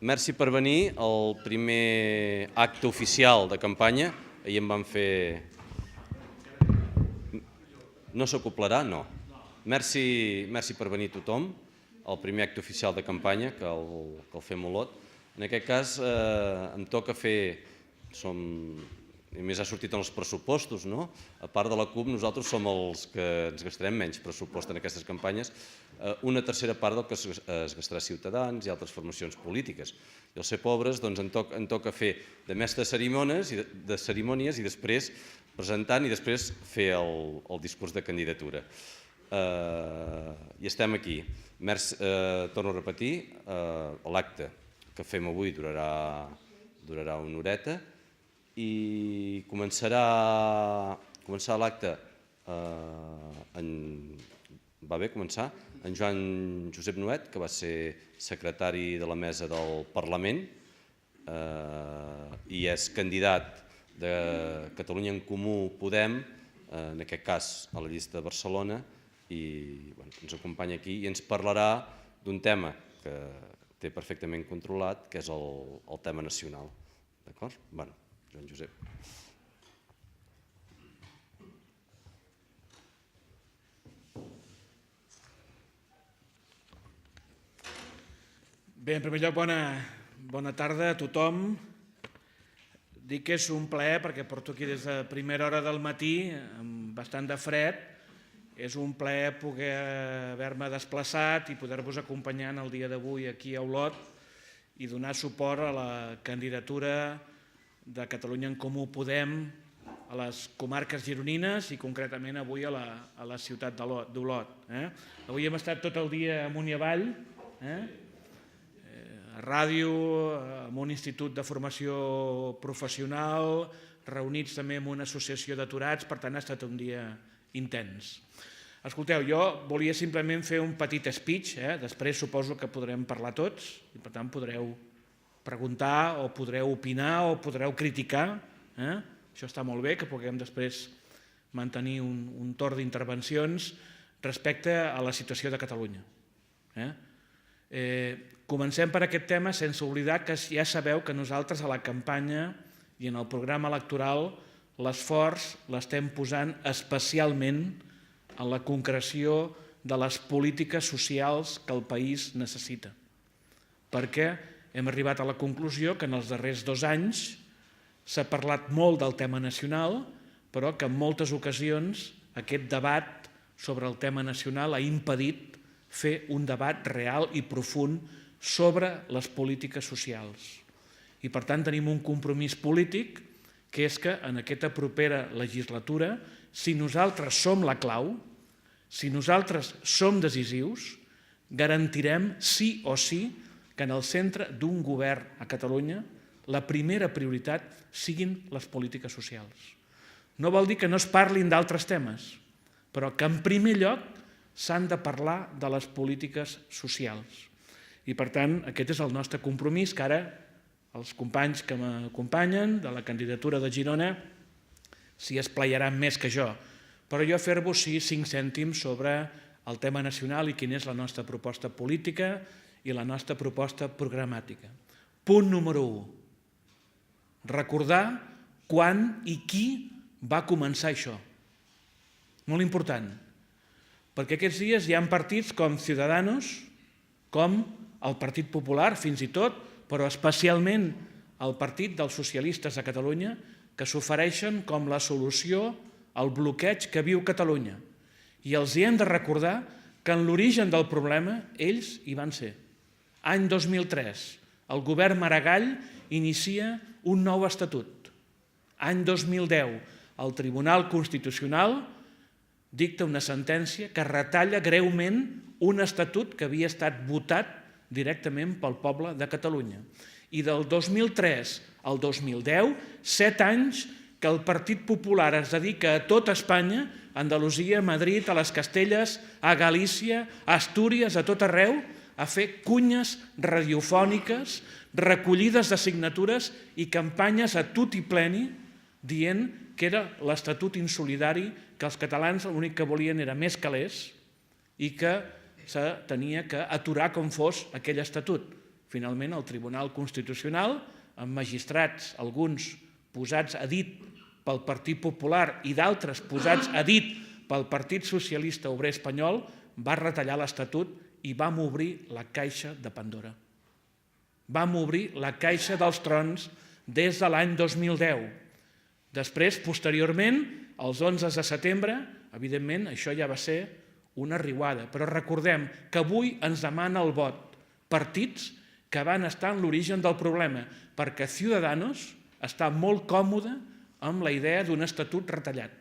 merci per venir al primer acte oficial de campanya. Ahir em van fer... No s'acoplarà? No. Merci per venir tothom al primer acte oficial de campanya, que el fem Olot. En aquest cas em toca fer... A més, ha sortit en els pressupostos, no? A part de la CUP, nosaltres som els que ens gastarem menys pressupost en aquestes campanyes, una tercera part del que es gastarà Ciutadans i altres formacions polítiques. I al ser pobres, doncs, em toca fer de mestre de cerimònies i després presentant i després fer el discurs de candidatura. I estem aquí. Torno a repetir, l'acte que fem avui durarà una horeta, i començarà l'acte, va bé començar, en Joan Josep Nuet, que va ser secretari de la mesa del Parlament i és candidat de Catalunya en Comú Podem, en aquest cas a la llista de Barcelona, i ens acompanya aquí i ens parlarà d'un tema que té perfectament controlat, que és el tema nacional. D'acord? Bueno, Joan Josep. Bé, en primer lloc, bona tarda a tothom. Dic que és un plaer perquè porto aquí des de primera hora del matí, amb bastant de fred. És un plaer poder haver-me desplaçat i poder-vos acompanyar el dia d'avui aquí a Olot i donar suport a la candidatura de Catalunya en Comú Podem a les comarques gironines i concretament avui a la ciutat d'Olot. Avui hem estat tot el dia amunt i avall, a ràdio, en un institut de formació professional, reunits també en una associació d'aturats, per tant ha estat un dia intens. Escolteu, jo volia simplement fer un petit speech, després suposo que podrem parlar tots i per tant podreu preguntar o podreu opinar o podreu criticar. Això està molt bé, que puguem després mantenir un torn d'intervencions respecte a la situació de Catalunya. Comencem per aquest tema sense oblidar que ja sabeu que nosaltres a la campanya i en el programa electoral l'esforç l'estem posant especialment en la concreció de les polítiques socials que el país necessita. Perquè hem arribat a la conclusió que en els darrers 2 anys s'ha parlat molt del tema nacional, però que en moltes ocasions aquest debat sobre el tema nacional ha impedit fer un debat real i profund sobre les polítiques socials. I per tant tenim un compromís polític que és que en aquesta propera legislatura, si nosaltres som la clau, si nosaltres som decisius, garantirem sí o sí que en el centre d'un govern a Catalunya la primera prioritat siguin les polítiques socials. No vol dir que no es parlin d'altres temes, però que en primer lloc s'han de parlar de les polítiques socials. I per tant, aquest és el nostre compromís, que ara els companys que m'acompanyen de la candidatura de Girona s'hi esplaiaran més que jo. Però jo fer-vos 5 cèntims sobre el tema nacional i quina és la nostra proposta política i la nostra proposta programàtica. Punt número 1. Recordar quan i qui va començar això. Molt important. Perquè aquests dies hi ha partits com Ciudadanos, com el Partit Popular, fins i tot, però especialment el Partit dels Socialistes a Catalunya, que s'ofereixen com la solució al bloqueig que viu Catalunya. I els hi hem de recordar que en l'origen del problema ells hi van ser. Any 2003, el govern Maragall inicia un nou estatut. Any 2010, el Tribunal Constitucional dicta una sentència que retalla greument un estatut que havia estat votat directament pel poble de Catalunya. I del 2003 al 2010, 7 anys que el Partit Popular es dedica a tot Espanya, a Andalusia, a Madrid, a les Castelles, a Galícia, a Astúries, a tot arreu, a fer cunyes radiofòniques, recollides de signatures i campanyes a tutti pleni dient que era l'estatut insolidari, que els catalans l'únic que volien era més calés i que se tenia que aturar com fos aquell estatut. finalment el Tribunal Constitucional, amb magistrats, alguns posats a dit pel Partit Popular i d'altres posats a dit pel Partit Socialista Obrer Espanyol, va retallar l'Estatut i vam obrir la caixa de Pandora. Vam obrir la caixa dels trons des de l'any 2010. Després, posteriorment, els 11 de setembre, evidentment, això ja va ser una riuada. Però recordem que avui ens demana el vot partits que van estar en l'origen del problema, perquè Ciudadanos està molt còmode amb la idea d'un estatut retallat,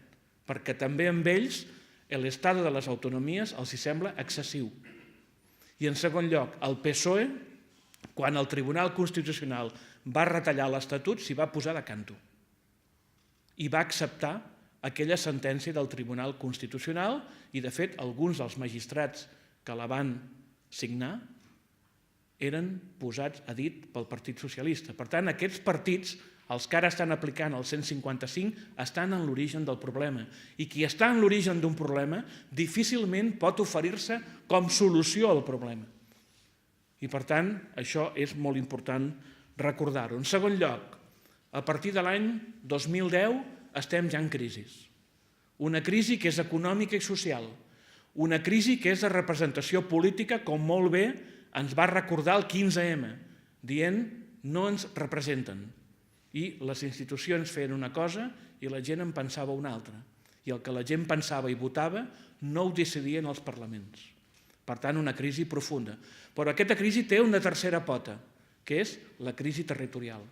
perquè també amb ells l'estat de les autonomies els hi sembla excessiu. I en segon lloc, el PSOE, quan el Tribunal Constitucional va retallar l'Estatut, s'hi va posar de canto i va acceptar aquella sentència del Tribunal Constitucional i, de fet, alguns dels magistrats que la van signar eren posats a dit pel Partit Socialista. Per tant, aquests partits, els que ara estan aplicant el 155, estan en l'origen del problema. I qui està en l'origen d'un problema difícilment pot oferir-se com solució al problema. I, per tant, això és molt important recordar-ho. En segon lloc, a partir de l'any 2010 estem ja en crisi. Una crisi que és econòmica i social, una crisi que és de representació política, com molt bé ens va recordar el 15M, dient no ens representen. I les institucions feien una cosa i la gent en pensava una altra. I el que la gent pensava i votava no ho decidien els parlaments. Per tant, una crisi profunda. Però aquesta crisi té una tercera pota, que és la crisi territorial.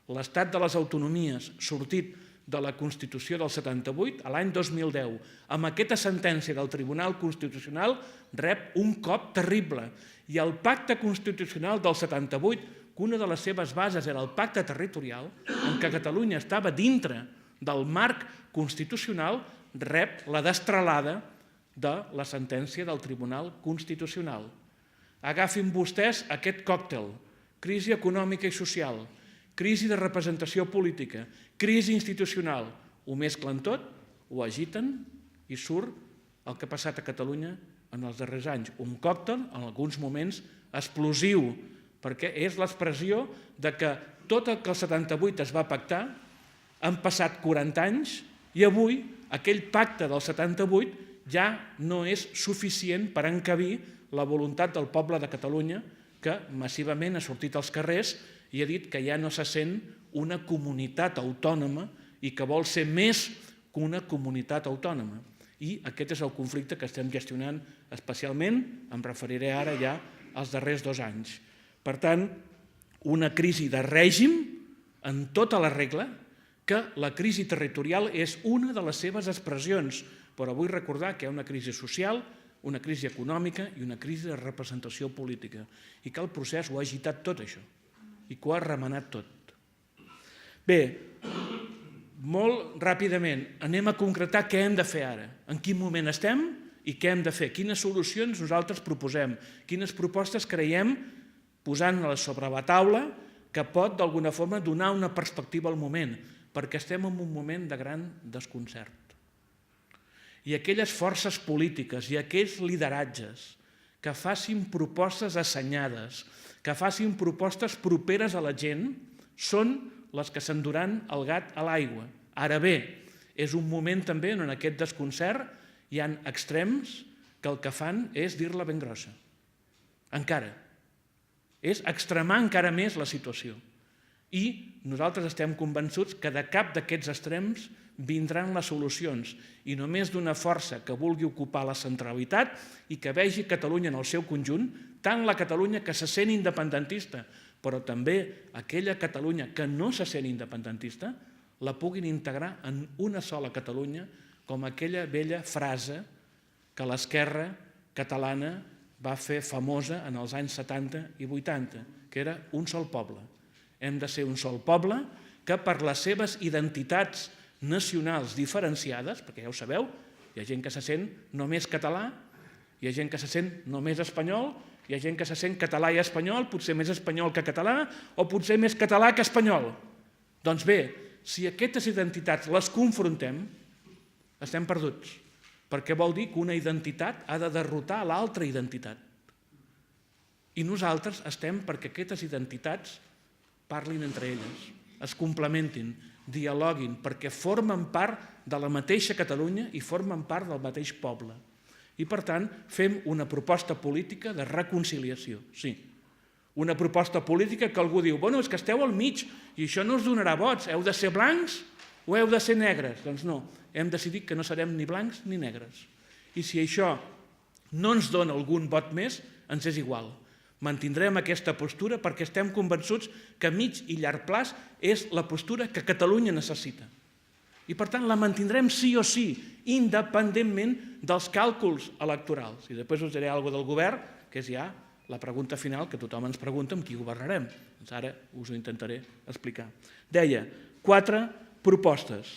L'estat de les autonomies, sortit de la Constitució del 78, a l'any 2010, amb aquesta sentència del Tribunal Constitucional, rep un cop terrible. I el pacte constitucional del 78, que una de les seves bases era el pacte territorial, en què Catalunya estava dintre del marc constitucional, rep la destralada de la sentència del Tribunal Constitucional. Agafin vostès aquest còctel: crisi econòmica i social, crisi de representació política, crisi institucional. Ho mesclen tot, ho agiten i surt el que ha passat a Catalunya en els darrers anys. Un còctel, en alguns moments, explosiu, perquè és l'expressió de que tot el que el 78 es va pactar han passat 40 anys i avui aquell pacte del 78 ja no és suficient per encabir la voluntat del poble de Catalunya, que massivament ha sortit als carrers i ha dit que ja no se sent una comunitat autònoma i que vol ser més que una comunitat autònoma. I aquest és el conflicte que estem gestionant especialment, em referiré ara ja als darrers 2 anys. Per tant, una crisi de règim en tota la regla, que la crisi territorial és una de les seves expressions, però vull recordar que hi ha una crisi social, una crisi econòmica i una crisi de representació política, i que el procés ho ha agitat tot això i que ho ha remenat tot. Bé, molt ràpidament anem a concretar què hem de fer ara, en quin moment estem i què hem de fer, quines solucions nosaltres proposem, quines propostes creiem, posant-les sobre la taula, que pot d'alguna forma donar una perspectiva al moment, perquè estem en un moment de gran desconcert. I aquelles forces polítiques i aquells lideratges que facin propostes assenyades, que facin propostes properes a la gent, són les que s'enduran el gat a l'aigua. Ara bé, és un moment també on en aquest desconcert hi ha extrems que el que fan és dir-la ben grossa. Encara. És extremar encara més la situació. I nosaltres estem convençuts que de cap d'aquests extrems vindran les solucions i només d'una força que vulgui ocupar la centralitat i que vegi Catalunya en el seu conjunt, tant la Catalunya que se sent independentista, però també aquella Catalunya que no se sent independentista, la puguin integrar en una sola Catalunya, com aquella vella frase que l'esquerra catalana va fer famosa en els anys 70 i 80, que era un sol poble. Hem de ser un sol poble que per les seves identitats nacionals diferenciades, perquè ja ho sabeu, hi ha gent que se sent només català, hi ha gent que se sent només espanyol, hi ha gent que se sent català i espanyol, potser més espanyol que català, o potser més català que espanyol. Doncs bé, si aquestes identitats les confrontem, estem perduts, perquè vol dir que una identitat ha de derrotar l'altra identitat. I nosaltres estem perquè aquestes identitats parlin entre elles, es complementin, dialoguin, perquè formen part de la mateixa Catalunya i formen part del mateix poble. I, per tant, fem una proposta política de reconciliació, sí. Una proposta política que algú diu, bueno, és que esteu al mig i això no us donarà vots, heu de ser blancs o heu de ser negres? Doncs no, hem decidit que no serem ni blancs ni negres. I si això no ens dona algun vot més, ens és igual. Mantindrem aquesta postura perquè estem convençuts que a mig i llarg plaç és la postura que Catalunya necessita. I, per tant, la mantindrem sí o sí, independentment dels càlculs electorals. I després us diré alguna cosa del govern, que és ja la pregunta final que tothom ens pregunta amb qui governarem. Doncs ara us ho intentaré explicar. Deia, 4 propostes.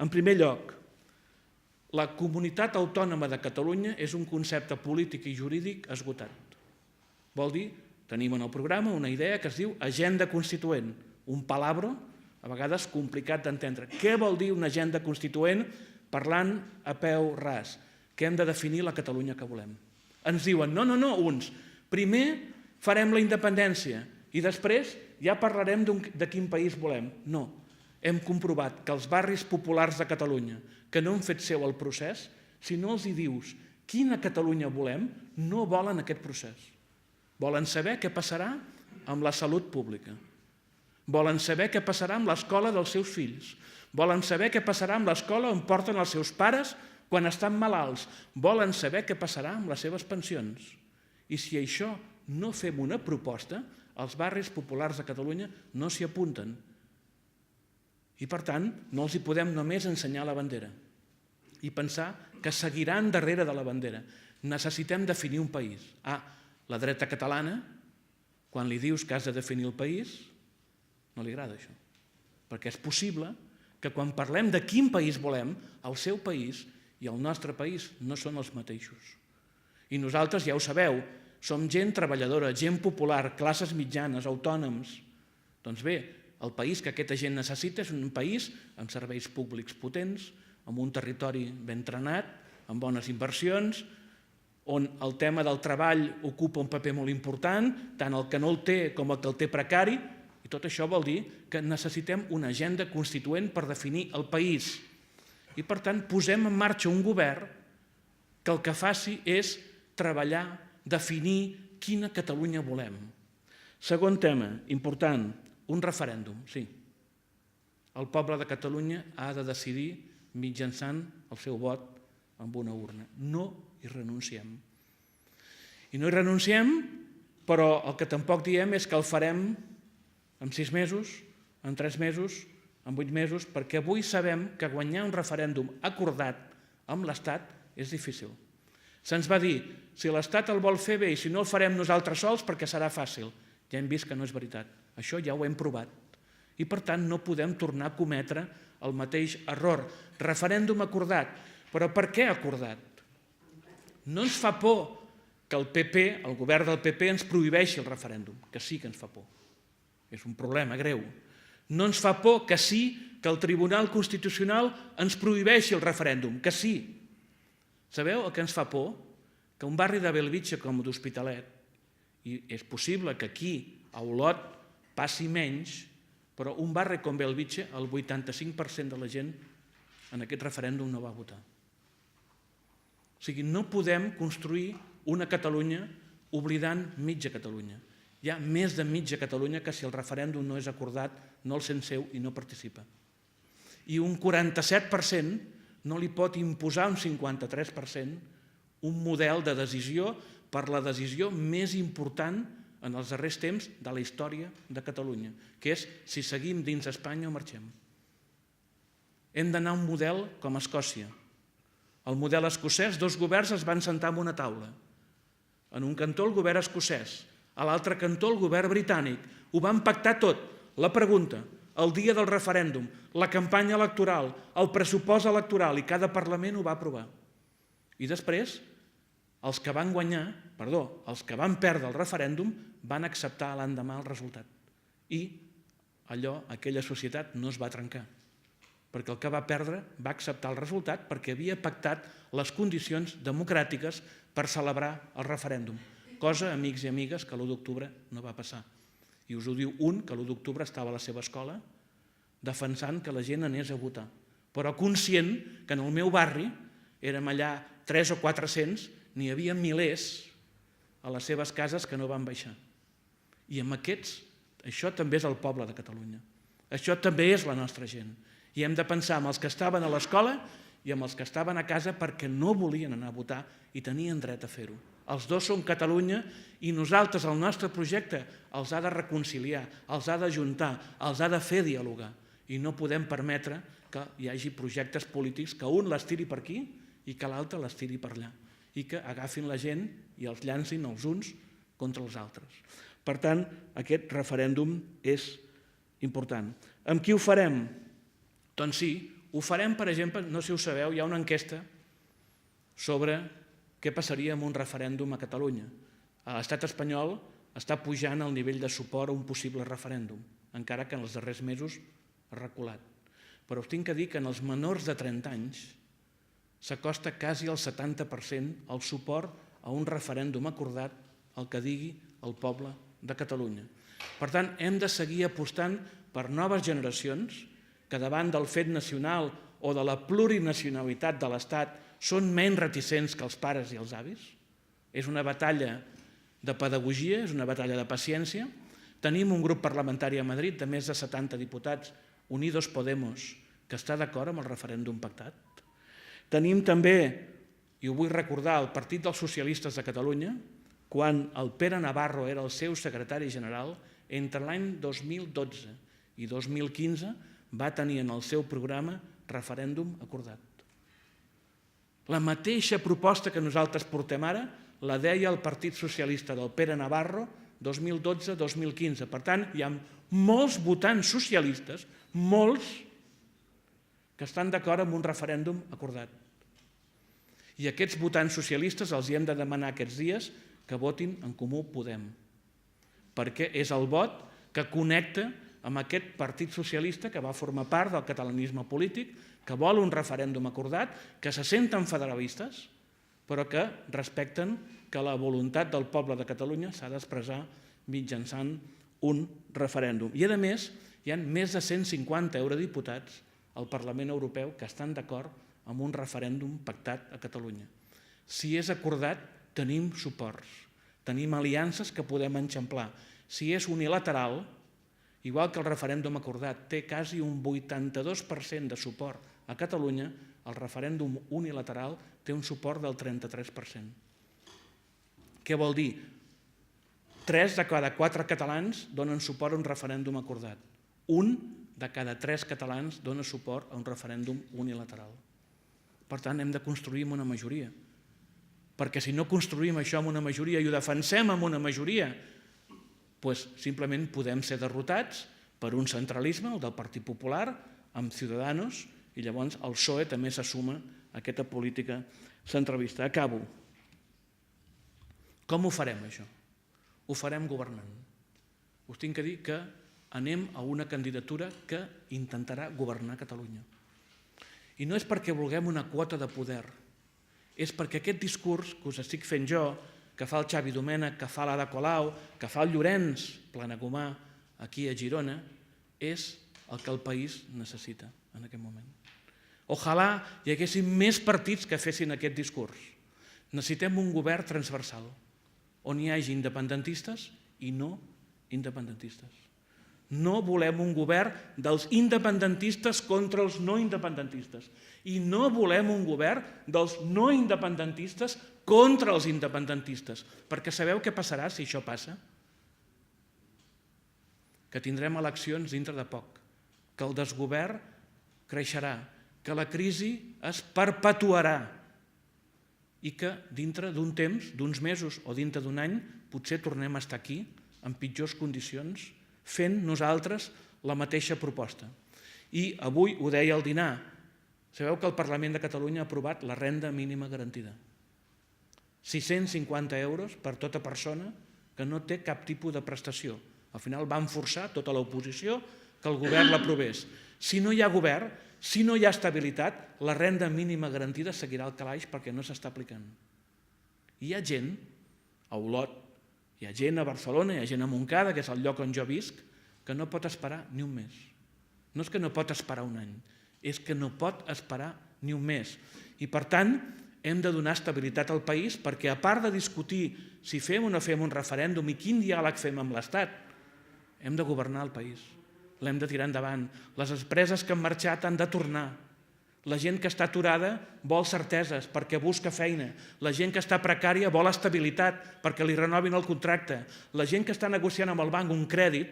En primer lloc, la comunitat autònoma de Catalunya és un concepte polític i jurídic esgotat. Vol dir, tenim en el programa una idea que es diu agenda constituent, un palabro a vegades complicat d'entendre. Què vol dir una agenda constituent parlant a peu ras? Que hem de definir la Catalunya que volem. Ens diuen, no, uns, primer farem la independència i després ja parlarem de quin país volem. No, hem comprovat que els barris populars de Catalunya, que no han fet seu el procés, si no els hi dius quina Catalunya volem, no volen aquest procés. Volen saber què passarà amb la salut pública. Volen saber què passarà amb l'escola dels seus fills. Volen saber què passarà amb l'escola on porten els seus pares quan estan malalts. Volen saber què passarà amb les seves pensions. I si això no fem una proposta, els barris populars de Catalunya no s'hi apunten. I, per tant, no els hi podem només ensenyar la bandera i pensar que seguiran darrere de la bandera. Necessitem definir un país. La dreta catalana, quan li dius que has de definir el país, no li agrada això. Perquè és possible que quan parlem de quin país volem, el seu país i el nostre país no són els mateixos. I nosaltres, ja ho sabeu, som gent treballadora, gent popular, classes mitjanes, autònoms. Doncs bé, el país que aquesta gent necessita és un país amb serveis públics potents, amb un territori ben trenat, amb bones inversions, on el tema del treball ocupa un paper molt important, tant el que no el té com el que el té precari, i tot això vol dir que necessitem una agenda constituent per definir el país. I, per tant, posem en marxa un govern que el que faci és treballar, definir quina Catalunya volem. Segon tema, important, un referèndum, sí. El poble de Catalunya ha de decidir mitjançant el seu vot amb una urna. No hi renunciem. I no hi renunciem, però el que tampoc diem és que el farem en 6 mesos, en 3 mesos, en 8 mesos, perquè avui sabem que guanyar un referèndum acordat amb l'Estat és difícil. Se'ns va dir, si l'Estat el vol fer bé i si no el farem nosaltres sols perquè serà fàcil. Ja hem vist que no és veritat. Això ja ho hem provat. I, per tant, no podem tornar a cometre el mateix error. Referèndum acordat. Però per què acordat? No ens fa por que el PP, el govern del PP, ens prohibeixi el referèndum, que sí que ens fa por. És un problema greu. No ens fa por que sí que el Tribunal Constitucional ens prohibeixi el referèndum, que sí. Sabeu el que ens fa por? Que un barri de Bellvitge com d'Hospitalet, i és possible que aquí, a Olot, passi menys, però un barri com Bellvitge, el 85% de la gent en aquest referèndum no va votar. O sigui, no podem construir una Catalunya oblidant mitja Catalunya. Hi ha més de mitja Catalunya que si el referèndum no és acordat, no el sent seu i no participa. I un 47% no li pot imposar un 53% un model de decisió per la decisió més important en els darrers temps de la història de Catalunya, que és si seguim dins Espanya o marxem. Hem d'anar a un model com Escòcia. El model escocès, 2 governs es van sentar en una taula. En un cantó el govern escocès, a l'altre cantó el govern britànic. Ho van pactar tot. La pregunta, el dia del referèndum, la campanya electoral, el pressupost electoral, i cada Parlament ho va aprovar. I després, els que van perdre el referèndum van acceptar l'endemà el resultat. I aquella societat no es va trencar, perquè el que va perdre va acceptar el resultat perquè havia pactat les condicions democràtiques per celebrar el referèndum. cosa, amics i amigues, que l'1 d'octubre no va passar. I us ho diu un que l'1 d'octubre estava a la seva escola defensant que la gent anés a votar, però conscient que en el meu barri érem allà 3 o 400, n'hi havia milers a les seves cases que no van baixar. I amb aquests, això també és el poble de Catalunya. Això també és la nostra gent. I hem de pensar en els que estaven a l'escola i amb els que estaven a casa perquè no volien anar a votar i tenien dret a fer-ho. Els dos són Catalunya i nosaltres, el nostre projecte, els ha de reconciliar, els ha d'ajuntar, els ha de fer dialogar. I no podem permetre que hi hagi projectes polítics que un les tiri per aquí i que l'altre les tiri per allà i que agafin la gent i els llancin els uns contra els altres. Per tant, aquest referèndum és important. Amb qui ho farem? Doncs sí, ho farem, per exemple, no sé si ho sabeu, hi ha una enquesta sobre què passaria amb un referèndum a Catalunya. A l'estat espanyol està pujant el nivell de suport a un possible referèndum, encara que en els darrers mesos ha reculat. Però us tinc que dir que en els menors de 30 anys s'acosta quasi al 70% el suport a un referèndum acordat, el que digui el poble de Catalunya. Per tant, hem de seguir apostant per noves generacions que davant del fet nacional o de la plurinacionalitat de l'Estat són menys reticents que els pares i els avis. És una batalla de pedagogia, és una batalla de paciència. Tenim un grup parlamentari a Madrid de més de 70 diputats, Unidos Podemos, que està d'acord amb el referèndum pactat. Tenim també, i ho vull recordar, el Partit dels Socialistes de Catalunya, quan el Pere Navarro era el seu secretari general, entre l'any 2012 i 2015 va tenir en el seu programa referèndum acordat. La mateixa proposta que nosaltres portem ara la deia el Partit Socialista del Pere Navarro 2012-2015. Per tant, hi ha molts votants socialistes, molts, que estan d'acord amb un referèndum acordat. I aquests votants socialistes els hi hem de demanar aquests dies que votin en Comú Podem, perquè és el vot que connecta amb aquest Partit Socialista que va formar part del catalanisme polític, que vol un referèndum acordat, que se senten federalistes, però que respecten que la voluntat del poble de Catalunya s'ha d'expressar mitjançant un referèndum. I, a més, hi ha més de 150 eurodiputats al Parlament Europeu que estan d'acord amb un referèndum pactat a Catalunya. Si és acordat, tenim suports, tenim aliances que podem enxamplar. Si és unilateral, igual que el referèndum acordat té quasi un 82% de suport a Catalunya, el referèndum unilateral té un suport del 33%. Què vol dir? 3 de cada 4 catalans donen suport a un referèndum acordat. 1 de cada 3 catalans dona suport a un referèndum unilateral. Per tant, hem de construir amb una majoria. Perquè si no construïm això amb una majoria i ho defensem amb una majoria, doncs simplement podem ser derrotats per un centralisme, el del Partit Popular, amb Ciudadanos, i llavors el PSOE també s'assuma a aquesta política centralista. Acabo. Com ho farem, això? Ho farem governant. Us tinc que dir que anem a una candidatura que intentarà governar Catalunya. I no és perquè vulguem una quota de poder, és perquè aquest discurs que us estic fent jo, que fa el Xavi Domènech, que fa l'Ada Colau, que fa el Llorenç Planagumà aquí a Girona, és el que el país necessita en aquest moment. Ojalà hi haguessin més partits que fessin aquest discurs. Necessitem un govern transversal, on hi hagi independentistes i no independentistes. No volem un govern dels independentistes contra els no independentistes. I no volem un govern dels no independentistes contra els independentistes. Perquè sabeu què passarà si això passa? Que tindrem eleccions dintre de poc, que el desgovern creixerà, que la crisi es perpetuarà i que dintre d'un temps, d'uns mesos o dintre d'un any, potser tornem a estar aquí, en pitjors condicions, fent nosaltres la mateixa proposta. I avui ho deia al dinar, sabeu que el Parlament de Catalunya ha aprovat la renda mínima garantida. 650 euros per tota persona que no té cap tipus de prestació. Al final van forçar tota l'oposició que el govern l'aprovés. Si no hi ha govern, si no hi ha estabilitat, la renda mínima garantida seguirà al calaix perquè no s'està aplicant. Hi ha gent, a Olot, Hi ha gent a Barcelona, hi ha gent a Montcada, que és el lloc on jo visc, que no pot esperar ni un mes. No és que no pot esperar un any, és que no pot esperar ni un mes. I per tant, hem de donar estabilitat al país perquè, a part de discutir si fem o no fem un referèndum i quin diàleg fem amb l'Estat, hem de governar el país, l'hem de tirar endavant. Les empreses que han marxat han de tornar. La gent que està aturada vol certeses perquè busca feina. La gent que està precària vol estabilitat perquè li renovin el contracte. La gent que està negociant amb el banc un crèdit,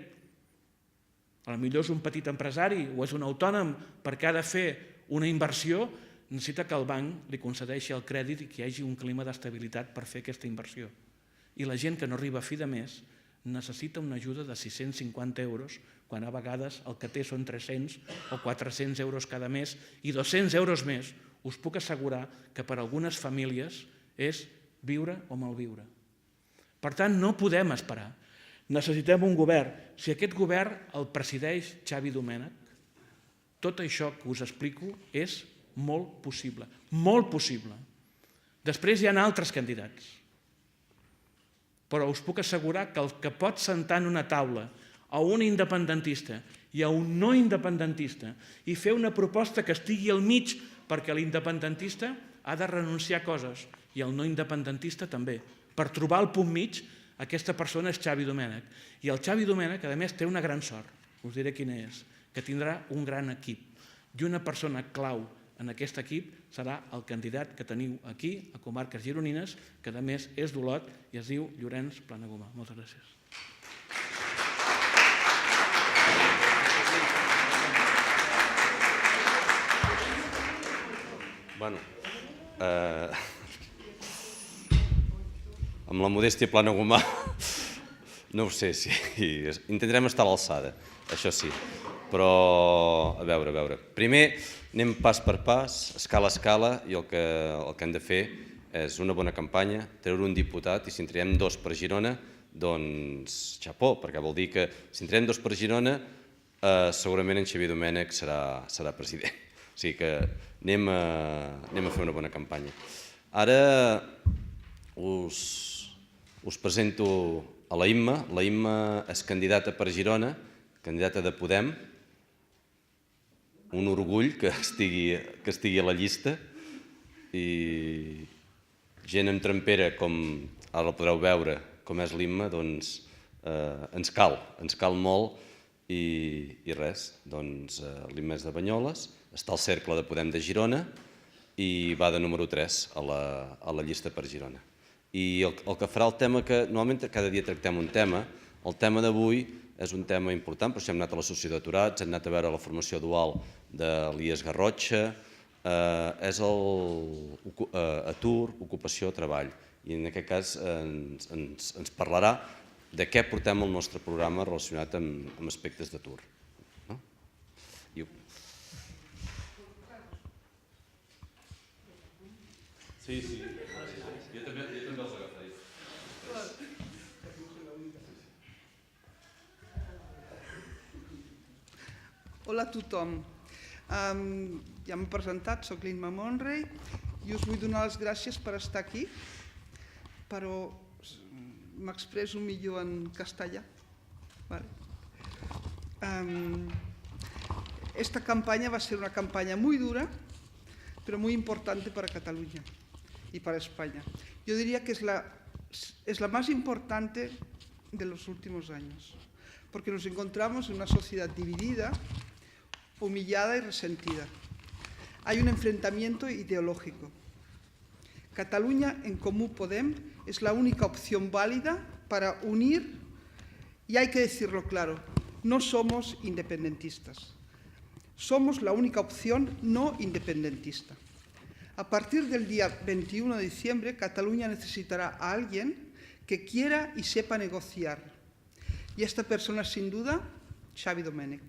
potser és un petit empresari o és un autònom perquè ha de fer una inversió, necessita que el banc li concedeixi el crèdit i que hi hagi un clima d'estabilitat per fer aquesta inversió. I la gent que no arriba a fi de mes necessita una ajuda de 650 euros, quan a vegades el que té són 300 o 400 euros cada mes, i 200 euros més, us puc assegurar que per a algunes famílies és viure o malviure. Per tant, no podem esperar. Necessitem un govern. Si aquest govern el presideix Xavi Domènech, tot això que us explico és molt possible, molt possible. Després hi ha altres candidats, però us puc assegurar que el que pot sentar en una taula a un independentista i a un no independentista i fer una proposta que estigui al mig, perquè l'independentista ha de renunciar a coses i el no independentista també. Per trobar el punt mig, aquesta persona és Xavi Domènech. I el Xavi Domènech, a més, té una gran sort, us diré quina és, que tindrà un gran equip. I una persona clau en aquest equip serà el candidat que teniu aquí, a Comarques Gironines, que a més és d'Olot i es diu Llorenç Planagumà. Moltes gràcies. Bueno, amb la modèstia Planagumà, no ho sé, si intentarem estar a l'alçada, això sí, però a veure. Primer anem pas per pas, escala a escala, i el que hem de fer és una bona campanya, treure un diputat, i si en traiem 2 per Girona, doncs xapó, perquè vol dir que si en traiem 2 per Girona, segurament en Xavier Domènech serà president. O sigui que anem a fer una bona campanya. Ara us presento a la Imma. La Imma és candidata per Girona, candidata de Podem. Un orgull que estigui a la llista, i gent amb trempera, com ara el podreu veure, com és l'Imma, doncs ens cal molt, i res, doncs l'Imma és de Banyoles, està al cercle de Podem de Girona i va de número 3 a la llista per Girona. I el que farà el tema, que normalment cada dia tractem un tema, el tema d'avui és un tema important, però si hem anat a l'associació d'aturats, hem anat a veure la formació dual de l'IES Garrotxa, és atur, ocupació, treball. I en aquest cas ens parlarà de què portem al nostre programa relacionat amb aspectes d'atur. Sí, jo també els agafaré. Hola a tothom. Ja m'he presentat, soc l'Imma Monrey i us vull donar les gràcies per estar aquí, però m'expresso millor en castellà. Esta campaña va a ser una campaña muy dura, pero muy importante para Cataluña y para España. Yo diría que es la más importante de los últimos años, porque nos encontramos en una sociedad dividida, humillada y resentida. Hay un enfrentamiento ideológico. Cataluña en Comú Podem es la única opción válida para unir, y hay que decirlo claro, no somos independentistas. Somos la única opción no independentista. A partir del día 21 de diciembre, Cataluña necesitará a alguien que quiera y sepa negociar. Y esta persona, sin duda, Xavi Domènech,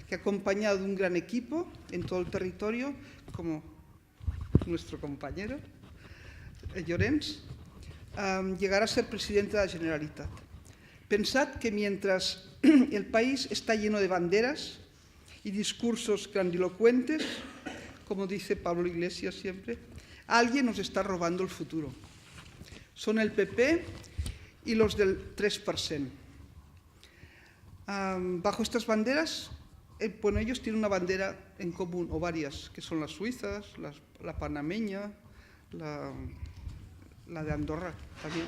que acompañado de un gran equipo en todo el territorio, como nuestro compañero Llorenç, llegará a ser presidente de la Generalitat. Pensad que mientras el país está lleno de banderas y discursos grandilocuentes, como dice Pablo Iglesias siempre, alguien nos está robando el futuro. Son el PP y los del 3%. Bajo estas banderas, bueno, ellos tienen una bandera en común, o varias, que son las suizas, la panameña, la de Andorra también.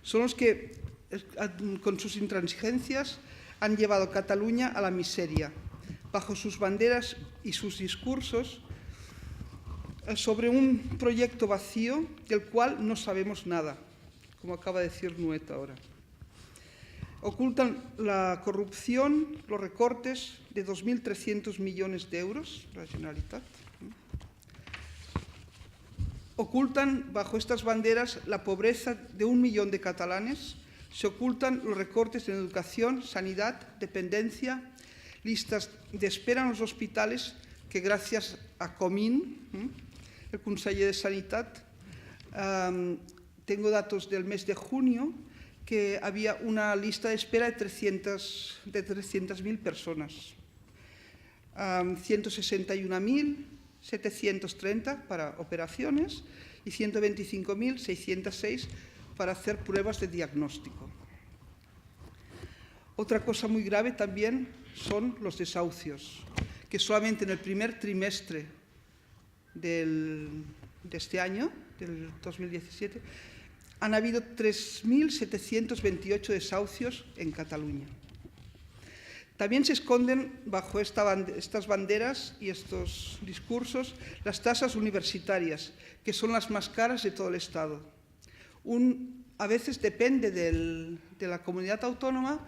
Son los que, con sus intransigencias, han llevado a Cataluña a la miseria, bajo sus banderas y sus discursos, sobre un proyecto vacío del cual no sabemos nada, como acaba de decir Nuet ahora. Ocultan la corrupción, los recortes de 2.300 millones de euros, la Generalitat. Ocultan bajo estas banderas la pobreza de 1 millón de catalanes, se ocultan los recortes en educación, sanidad, dependencia, listas de espera en los hospitales que gracias a Comín, el conseller de Sanitat, tengo datos del mes de junio, que había una lista de espera de 300.000 personas, 161.730 para operaciones y 125.606 para hacer pruebas de diagnóstico. Otra cosa muy grave también son los desahucios, que solamente en el primer trimestre de este año, del 2017, han habido 3.728 desahucios en Cataluña. También se esconden bajo estas banderas y estos discursos las tasas universitarias, que son las más caras de todo el Estado. A veces depende de la comunidad autónoma,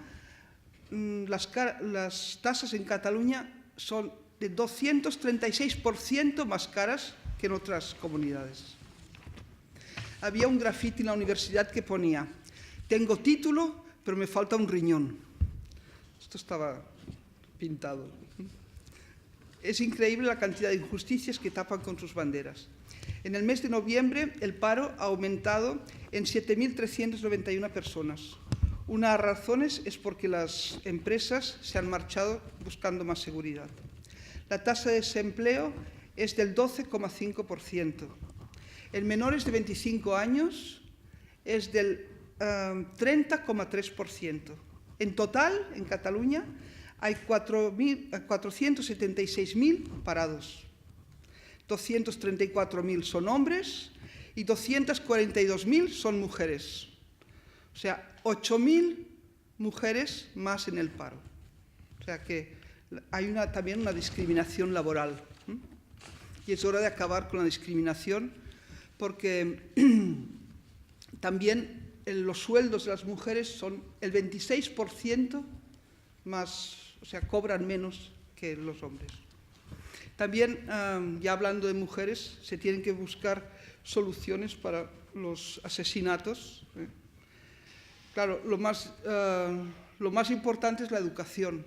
las tasas en Cataluña son de 236% más caras que en otras comunidades. Había un grafiti en la universidad que ponía: tengo título, pero me falta un riñón. Esto estaba pintado. Es increíble la cantidad de injusticias que tapan con sus banderas. En el mes de noviembre, el paro ha aumentado en 7.391 personas. Una de las razones es porque las empresas se han marchado buscando más seguridad. La tasa de desempleo es del 12,5%. En menores de 25 años es del 30,3%. En total, en Cataluña, hay 476.000 parados. 234.000 son hombres y 242.000 son mujeres. O sea, 8.000 mujeres más en el paro. O sea que hay también una discriminación laboral. Y es hora de acabar con la discriminación, porque también los sueldos de las mujeres son el 26% más, o sea, cobran menos que los hombres. También, ya hablando de mujeres, se tienen que buscar soluciones para los asesinatos. Claro, lo más importante es la educación,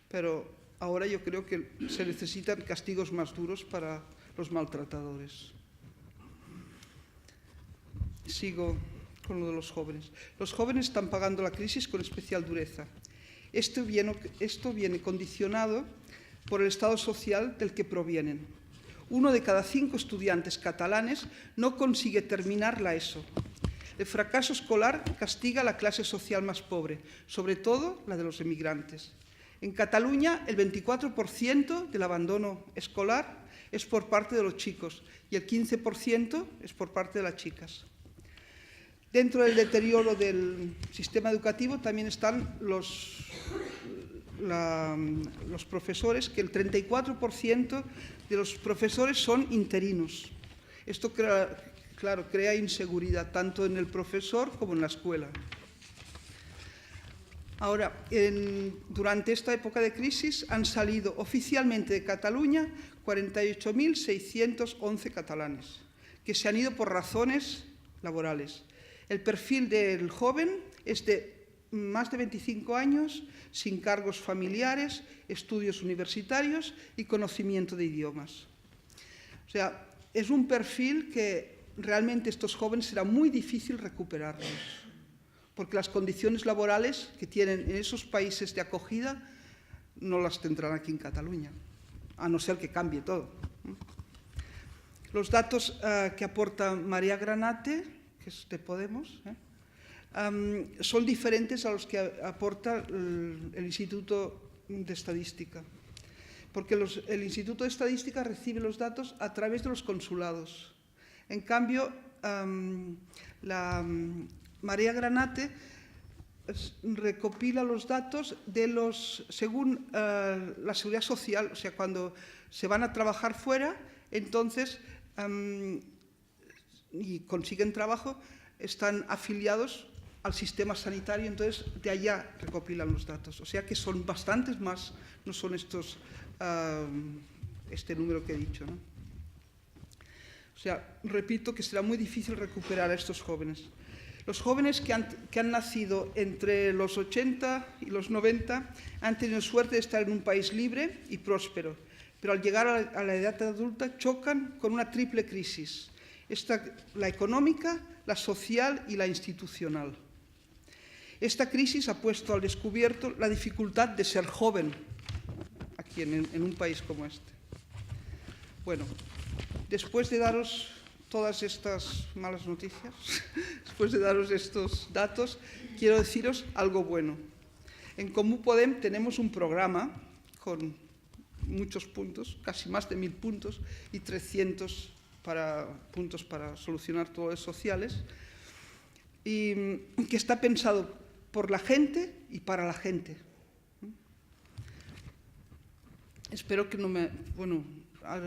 pero ahora yo creo que se necesitan castigos más duros para los maltratadores. Sigo con lo de los jóvenes. Los jóvenes están pagando la crisis con especial dureza. Esto viene condicionado por el estado social del que provienen. 1 de cada 5 estudiantes catalanes no consigue terminar la ESO. El fracaso escolar castiga a la clase social más pobre, sobre todo la de los emigrantes. En Cataluña, el 24% del abandono escolar es por parte de los chicos y el 15% es por parte de las chicas. Dentro del deterioro del sistema educativo también están los profesores, que el 34% de los profesores son interinos. Esto, crea inseguridad tanto en el profesor como en la escuela. Ahora, durante esta época de crisis han salido oficialmente de Cataluña 48.611 catalanes, que se han ido por razones laborales. El perfil del joven es de más de 25 años, sin cargos familiares, estudios universitarios y conocimiento de idiomas. O sea, es un perfil que realmente estos jóvenes será muy difícil recuperarlos, porque las condiciones laborales que tienen en esos países de acogida no las tendrán aquí en Cataluña, a no ser que cambie todo. Los datos que aporta María Granate, que es de Podemos, son diferentes a los que aporta el Instituto de Estadística. Porque el Instituto de Estadística recibe los datos a través de los consulados. En cambio, la Marea Granate recopila los datos según la Seguridad Social, o sea, cuando se van a trabajar fuera, entonces, y consiguen trabajo, están afiliados al sistema sanitario, entonces de allá recopilan los datos. O sea que son bastantes más, no son este número que he dicho, ¿no? O sea, repito que será muy difícil recuperar a estos jóvenes. Los jóvenes que han nacido entre los 80 y los 90 han tenido suerte de estar en un país libre y próspero, pero al llegar a la edad adulta chocan con una triple crisis, la económica, la social y la institucional. Esta crisis ha puesto al descubierto la dificultad de ser joven aquí en un país como este. Bueno, después de daros todas estas malas noticias, después de daros estos datos, quiero deciros algo bueno. En Comú Podem tenemos un programa con muchos puntos, casi más de 1000 puntos y 300 puntos para solucionar todos los sociales, y que está pensado por la gente y para la gente. Espero que no me... Bueno,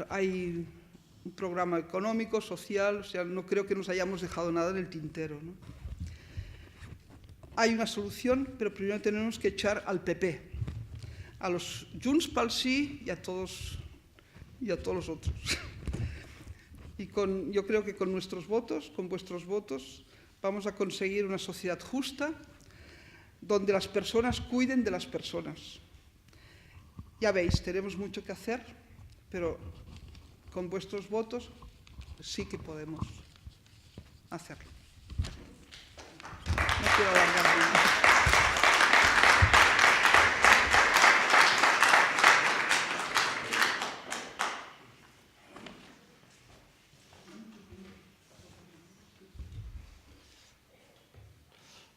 hay un programa económico, social, o sea, no creo que nos hayamos dejado nada en el tintero, ¿no? Hay una solución, pero primero tenemos que echar al PP, a los Junts pel Sí y a todos los otros. Y yo creo que con nuestros votos, con vuestros votos, vamos a conseguir una sociedad justa donde las personas cuiden de las personas. Ya veis, tenemos mucho que hacer, pero con vuestros votos sí que podemos hacerlo. No quiero alargarme más.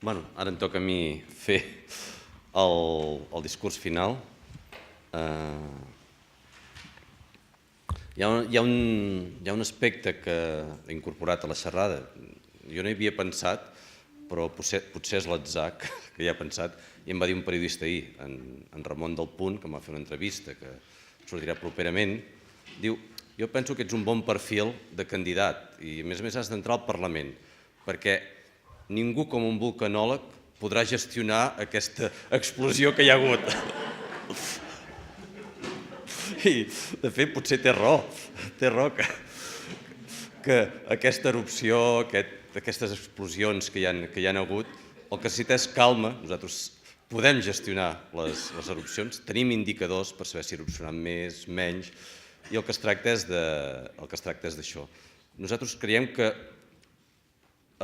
Bueno, ara em toca a mi fer el discurs final. Hi ha un aspecte que he incorporat a la xerrada. Jo no hi havia pensat, però potser és l'atzar que hi ha pensat, i em va dir un periodista ahir, en Ramon del Punt, que em va fer una entrevista, que sortirà properament, diu: jo penso que ets un bon perfil de candidat i a més has d'entrar al Parlament, perquè ningú com un vulcanòleg podrà gestionar aquesta explosió que hi ha hagut. I, de fet, potser té raó que aquesta erupció, aquestes explosions que hi ha hagut, el que necessita és calma. Nosaltres podem gestionar les erupcions, tenim indicadors per saber si erupcionen més, menys, i el que es tracta és d'això. Nosaltres creiem que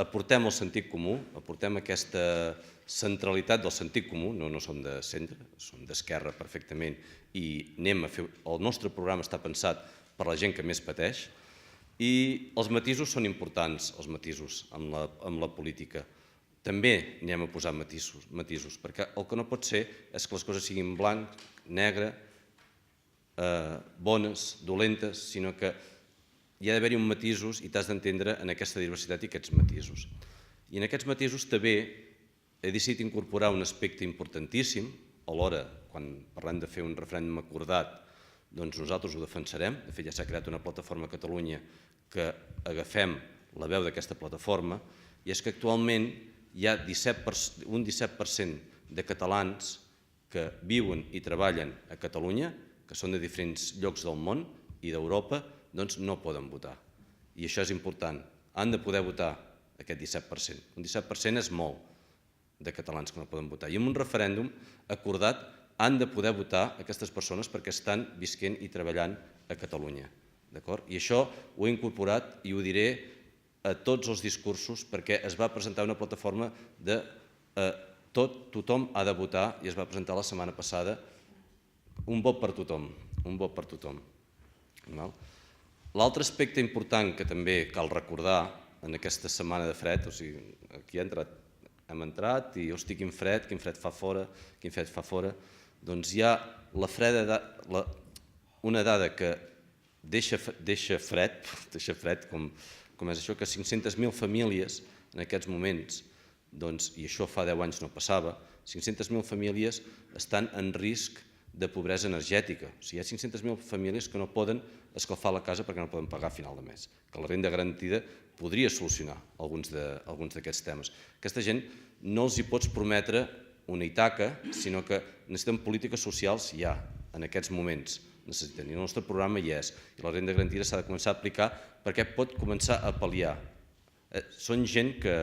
aportem el sentit comú, aportem aquesta centralitat del sentit comú, no som de centre, som d'esquerra perfectament, i anem a fer... El nostre programa està pensat per la gent que més pateix, i els matisos són importants, els matisos amb la política. També anem a posar matisos, perquè el que no pot ser és que les coses siguin blanc, negre, bones, dolentes, sinó que hi ha d'haver-hi uns matisos i t'has d'entendre en aquesta diversitat i aquests matisos. I en aquests matisos també he decidit incorporar un aspecte importantíssim. Alhora, quan parlem de fer un referèndum acordat, doncs nosaltres ho defensarem. De fet, ja s'ha creat una plataforma a Catalunya que agafem la veu d'aquesta plataforma, i és que actualment hi ha un 17% de catalans que viuen i treballen a Catalunya, que són de diferents llocs del món i d'Europa, doncs no poden votar. I això és important. Han de poder votar aquest 17%. Un 17% és molt de catalans que no poden votar. I en un referèndum acordat han de poder votar aquestes persones perquè estan visquent i treballant a Catalunya. I això ho he incorporat i ho diré a tots els discursos, perquè es va presentar una plataforma de tothom ha de votar, i es va presentar la setmana passada un vot per tothom, un vot per tothom. L'altre aspecte important que també cal recordar en aquesta setmana de fred, o sigui, aquí ha hem entrat i, hosti, quin fred fa fora, doncs hi ha una dada que deixa fred, com és això, que 500.000 famílies en aquests moments, i això fa 10 anys no passava, 500.000 famílies estan en risc de pobresa energètica. O sigui, hi ha 500.000 famílies que no poden escalfar la casa perquè no poden pagar a final de mes, que la renda garantida podria solucionar alguns d'aquests temes. Aquesta gent no els hi pots prometre una Ítaca, sinó que necessiten polítiques socials ja, en aquests moments. I el nostre programa hi és, i la renda garantida s'ha de començar a aplicar perquè pot començar a pal·liar. Són gent que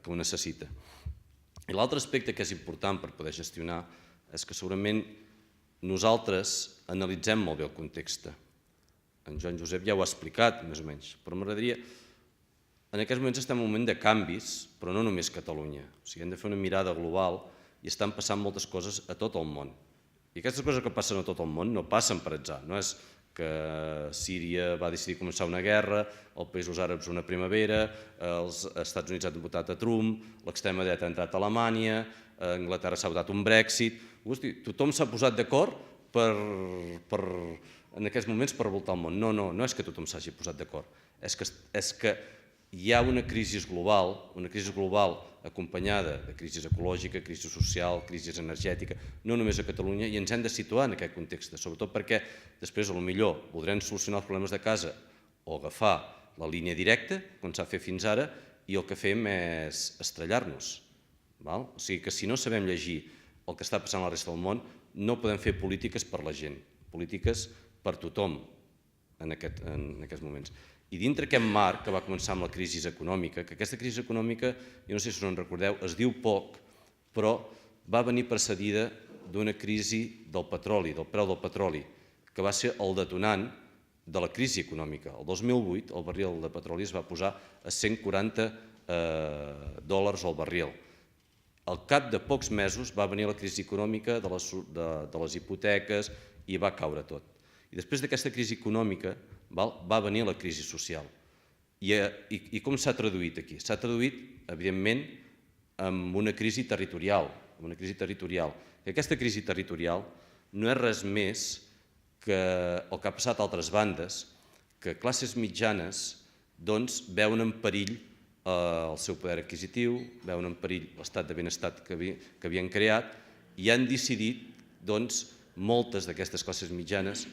ho necessita. I l'altre aspecte que és important per poder gestionar és que segurament nosaltres analitzem molt bé el context. En Joan Josep ja ho ha explicat, més o menys, però m'agradaria... En aquests moments estem en un moment de canvis, però no només Catalunya. O sigui, hem de fer una mirada global i estan passant moltes coses a tot el món. I aquestes coses que passen a tot el món no passen per atzar. No és que Síria va decidir començar una guerra, els països àrabs una primavera, els Estats Units han votat a Trump, l'extrema dreta ha entrat a Alemanya, Anglaterra s'ha votat un Brexit. Hosti, tothom s'ha posat d'acord en aquests moments per revoltar el món. No és que tothom s'hagi posat d'acord. És que hi ha una crisi global acompanyada de crisi ecològica, crisi social, crisi energètica, no només a Catalunya, i ens hem de situar en aquest context, sobretot perquè després potser voldrem solucionar els problemes de casa o agafar la línia directa, com s'ha fet fins ara, i el que fem és estrellar-nos. O sigui que si no sabem llegir el que està passant a la resta del món, no podem fer polítiques per la gent, polítiques per tothom en aquests moments. I dintre aquest marc que va començar amb la crisi econòmica, que aquesta crisi econòmica, jo no sé si us en recordeu, es diu poc, però va venir precedida d'una crisi del petroli, del preu del petroli, que va ser el detonant de la crisi econòmica. El 2008 el barril de petroli es va posar a $140 al barril. Al cap de pocs mesos va venir la crisi econòmica de les hipoteques i va caure tot. I després d'aquesta crisi econòmica va venir la crisi social. I com s'ha traduït aquí? S'ha traduït, evidentment, amb una crisi territorial. Aquesta crisi territorial no és res més que el que ha passat a altres bandes, que classes mitjanes veuen en perill el seu poder adquisitiu, veuen en perill l'estat de benestar que havien creat i han decidit, moltes d'aquestes classes mitjanes,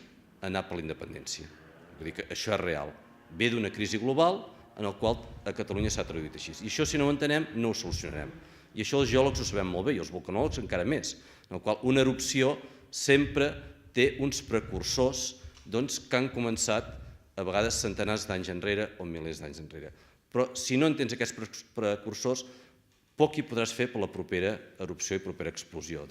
anar per la independència. Vull dir que això és real. Ve d'una crisi global en la qual a Catalunya s'ha traduït així. I això, si no ho entenem, no ho solucionarem. I això els geòlegs ho sabem molt bé, i els vulcanòlegs encara més, en el qual una erupció sempre té uns precursors que han començat a vegades centenars d'anys enrere o milers d'anys enrere. Però si no entens aquests precursors, poc hi podràs fer per la propera erupció i propera explosió.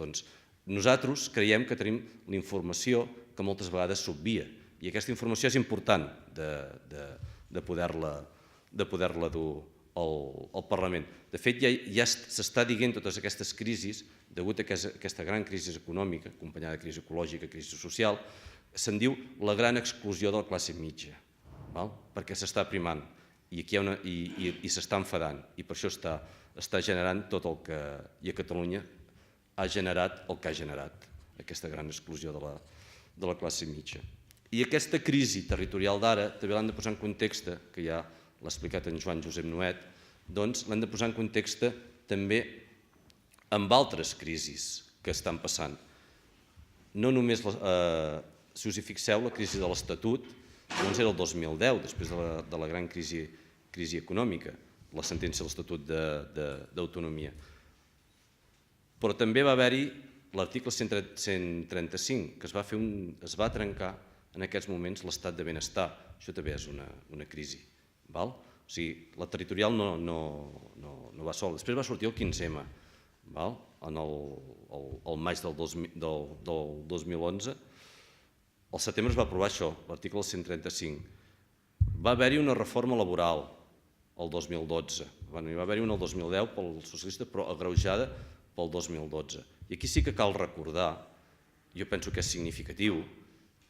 Nosaltres creiem que tenim la informació que moltes vegades s'obvia, i aquesta informació és important de poder-la dur al Parlament. De fet, ja s'està dient totes aquestes crisis, degut a aquesta gran crisi econòmica, acompanyada de crisi ecològica, crisi social, se'n diu la gran exclusió de la classe mitja, perquè s'està aprimant i s'està enfadant, i per això està generant tot el que a Catalunya ha generat el que ha generat, aquesta gran exclusió de la classe mitja. I aquesta crisi territorial d'ara també l'hem de posar en context, que ja l'ha explicat en Joan Josep Nuet, l'hem de posar en context també amb altres crisis que estan passant. No només, si us hi fixeu, la crisi de l'Estatut era el 2010, després de la gran crisi econòmica, la sentència de l'Estatut d'Autonomia. Però també va haver-hi l'article 135, que es va trencar en aquests moments l'estat de benestar. Això també és una crisi. O sigui, la territorial no va sola. Després va sortir el 15M, el maig del 2011. Al setembre es va aprovar això, l'article 135. Va haver-hi una reforma laboral el 2012. Hi va haver-hi una el 2010 pel socialista, però agreujada pel 2012. I aquí sí que cal recordar, jo penso que és significatiu,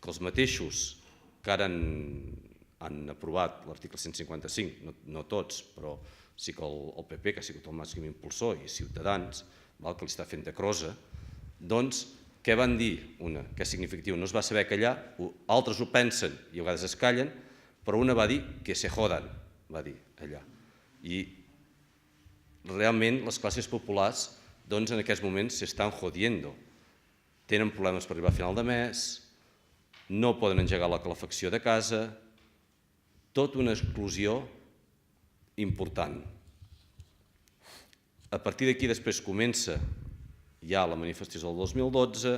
que els mateixos que ara han aprovat l'article 155, no tots, però sí que el PP, que ha sigut el màxim impulsor, i Ciutadans, que li està fent de crosa, doncs què van dir? Una, que és significatiu, no es va saber callar, altres ho pensen i a vegades es callen, però una va dir que se jodan, va dir allà. I realment les classes populars doncs en aquests moments s'estan jodiendo. Tenen problemes per arribar a final de mes, no poden engegar la calefacció de casa, tota una exclusió important. A partir d'aquí després comença ja la manifestació del 2012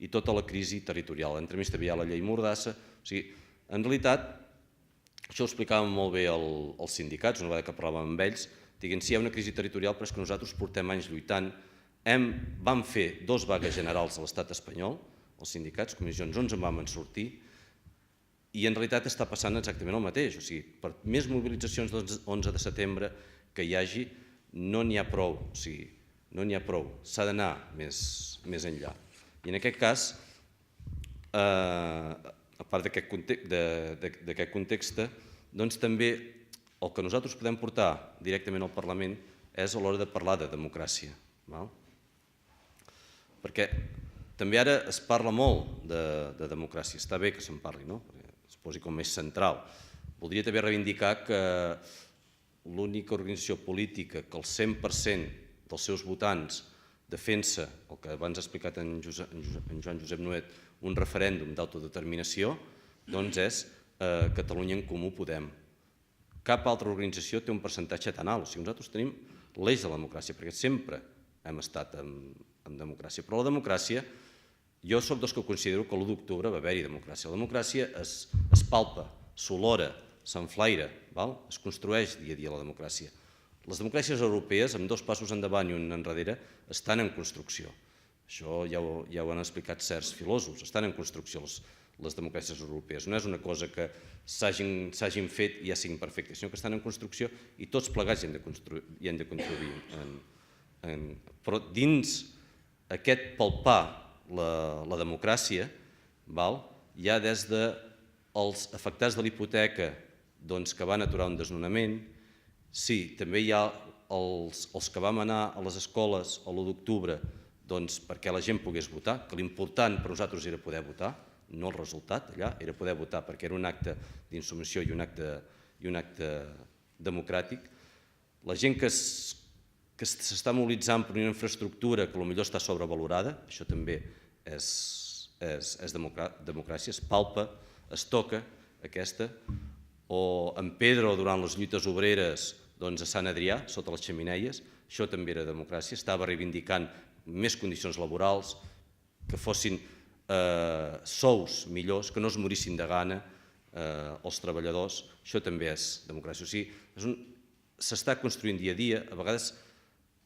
i tota la crisi territorial. Entremig també hi ha la llei Mordassa. O sigui, en realitat, això ho explicaven molt bé els sindicats, una vegada que parlàvem amb ells, dient, sí, hi ha una crisi territorial, però és que nosaltres portem anys lluitant. Vam fer 2 vagues generals a l'estat espanyol, els sindicats, comissions, ens en vam sortir, i en realitat està passant exactament el mateix. O sigui, per més mobilitzacions del 11 de setembre que hi hagi, no n'hi ha prou. O sigui, no n'hi ha prou. S'ha d'anar més enllà. I en aquest cas, a part d'aquest context, doncs també el que nosaltres podem portar directament al Parlament és a l'hora de parlar de democràcia. Perquè també ara es parla molt de democràcia. Està bé que se'n parli, no? Es posi com més central. Voldria també reivindicar que l'única organització política que el 100% dels seus votants defensa, el que abans ha explicat en Joan Josep Nuet, un referèndum d'autodeterminació, doncs és Catalunya en Comú Podem. Cap altra organització té un percentatge tan alt. O sigui, nosaltres tenim l'eix de la democràcia, perquè sempre hem estat en democràcia. Però la democràcia, jo soc dels que considero que l'1 d'octubre va haver-hi democràcia. La democràcia es palpa, s'olora, s'enflaira, es construeix dia a dia la democràcia. Les democràcies europees, amb 2 passos endavant i un enrere, estan en construcció. Això ja ho han explicat certs filòsofs, estan en construcció les democràcies europees. No és una cosa que s'hagin fet i ja siguin perfectes, sinó que estan en construcció i tots plegats hi hem de contribuir. Però dins aquest palpar la democràcia, hi ha des dels afectats de la hipoteca que van aturar un desnonament, sí, també hi ha els que vam anar a les escoles l'1 d'octubre perquè la gent pogués votar, que l'important per nosaltres era poder votar, no el resultat allà, era poder votar perquè era un acte d'insubmissió i un acte democràtic. La gent que s'està mobilitzant per una infraestructura que potser està sobrevalorada, això també és democràcia, es palpa, es toca aquesta, o en Pedro durant les lluites obreres a Sant Adrià, sota les xemineies, això també era democràcia, estava reivindicant més condicions laborals, que fossin sous millors, que no es morissin de gana els treballadors, això també és democràcia. O sigui, s'està construint dia a dia, a vegades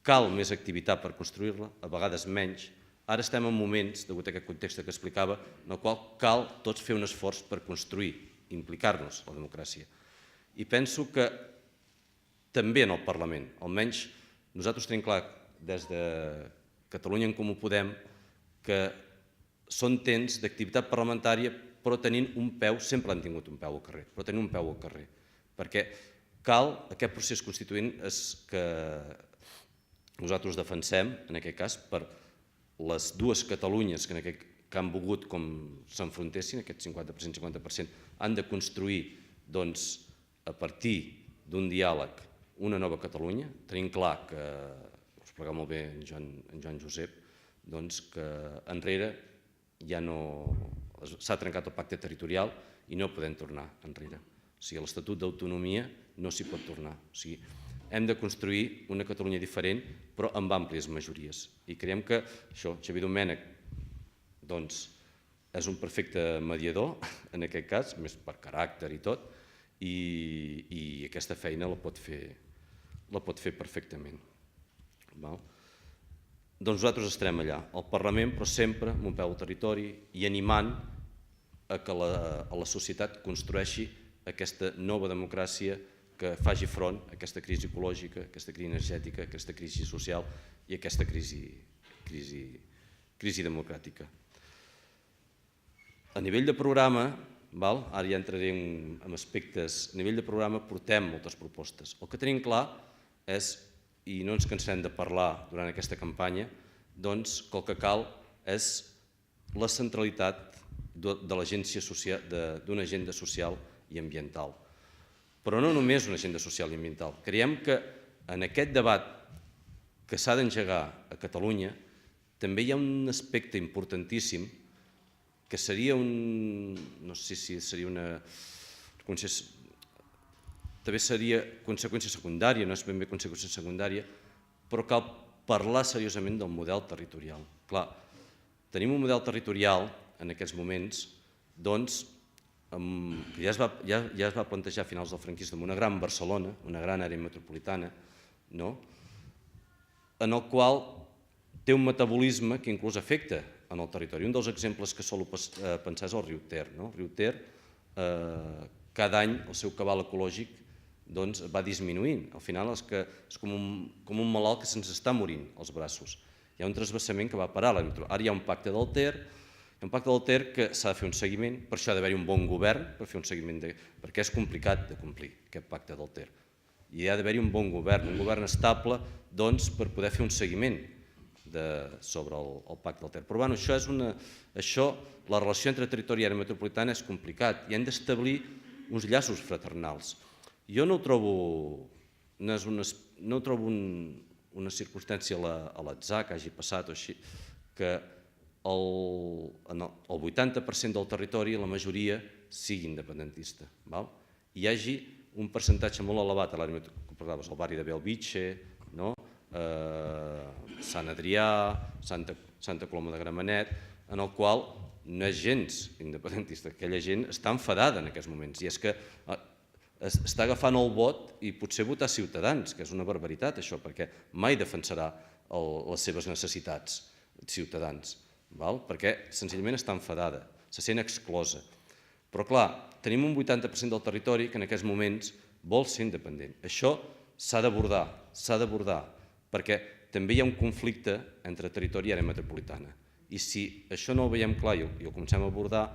cal més activitat per construir-la, a vegades menys. Ara estem en moments, degut a aquest context que explicava, en el qual cal tots fer un esforç per construir, implicar-nos en la democràcia. I penso que també en el Parlament, almenys nosaltres tenim clar des de Catalunya en Comú Podem que són temps d'activitat parlamentària però tenint un peu, sempre han tingut un peu al carrer, però tenint un peu al carrer, perquè cal aquest procés constituent que nosaltres defensem, en aquest cas, per les 2 Catalunyes que han volgut com s'enfrontessin, aquest 50%, han de construir a partir d'un diàleg una nova Catalunya. Tenim clar que, ho explicava molt bé en Joan Josep, que enrere ja no s'ha trencat el pacte territorial i no podem tornar enrere. O sigui, l'Estatut d'Autonomia no s'hi pot tornar. O sigui, hem de construir una Catalunya diferent, però amb àmplies majories. I creiem que això, Xavier Domènech, és un perfecte mediador, en aquest cas, més per caràcter i tot, i aquesta feina la pot fer perfectament. Doncs nosaltres estarem allà, al Parlament, però sempre amb un peu al territori i animant a que la societat construeixi aquesta nova democràcia que faci front a aquesta crisi ecològica, aquesta crisi energètica, aquesta crisi social i aquesta crisi democràtica. A nivell de programa, ara ja entraré en aspectes, a nivell de programa portem moltes propostes. El que tenim clar és, i no ens cansarem de parlar durant aquesta campanya, doncs que el que cal és la centralitat d'una agenda social i ambiental. Però no només una agenda social i ambiental. Creiem que en aquest debat que s'ha d'engegar a Catalunya també hi ha un aspecte importantíssim que seria no sé si seria també seria conseqüència secundària, no és ben bé conseqüència secundària, però cal parlar seriosament del model territorial. Clar, tenim un model territorial en aquests moments, doncs, que ja es va plantejar a finals del franquisme amb una gran Barcelona, una gran àrea metropolitana, en el qual té un metabolisme que inclús afecta en el territori. Un dels exemples que solo pensar és el riu Ter. El riu Ter, cada any el seu cabal ecològic va disminuint. Al final és com un malalt que se'ns està morint als braços. Hi ha un transvasament que va parar. Ara hi ha un pacte del Ter, que s'ha de fer un seguiment, per això ha d'haver-hi un bon govern per fer un seguiment, perquè és complicat de complir aquest pacte del Ter. I ha d'haver-hi un bon govern estable, doncs, per poder fer un seguiment sobre el pacte del Ter. Però això, la relació entre territori i àrea metropolitana és complicat i hem d'establir uns llaços fraternals. Jo no trobo una circumstància a l'atzar que hagi passat o així, que el 80% del territori, la majoria, sigui independentista. Hi hagi un percentatge molt elevat a l'àrea metropolitana, el barri de Belvitge, Sant Adrià, Santa Coloma de Gramenet, en el qual no és gens independentista. Aquella gent està enfadada en aquests moments i és que està agafant el vot i potser votar Ciutadans, que és una barbaritat això, perquè mai defensarà les seves necessitats Ciutadans, perquè senzillament està enfadada, se sent exclosa. Però clar, tenim un 80% del territori que en aquests moments vol ser independent. Això s'ha d'abordar, perquè també hi ha un conflicte entre territori i àrea metropolitana. I si això no ho veiem clar i ho comencem a abordar,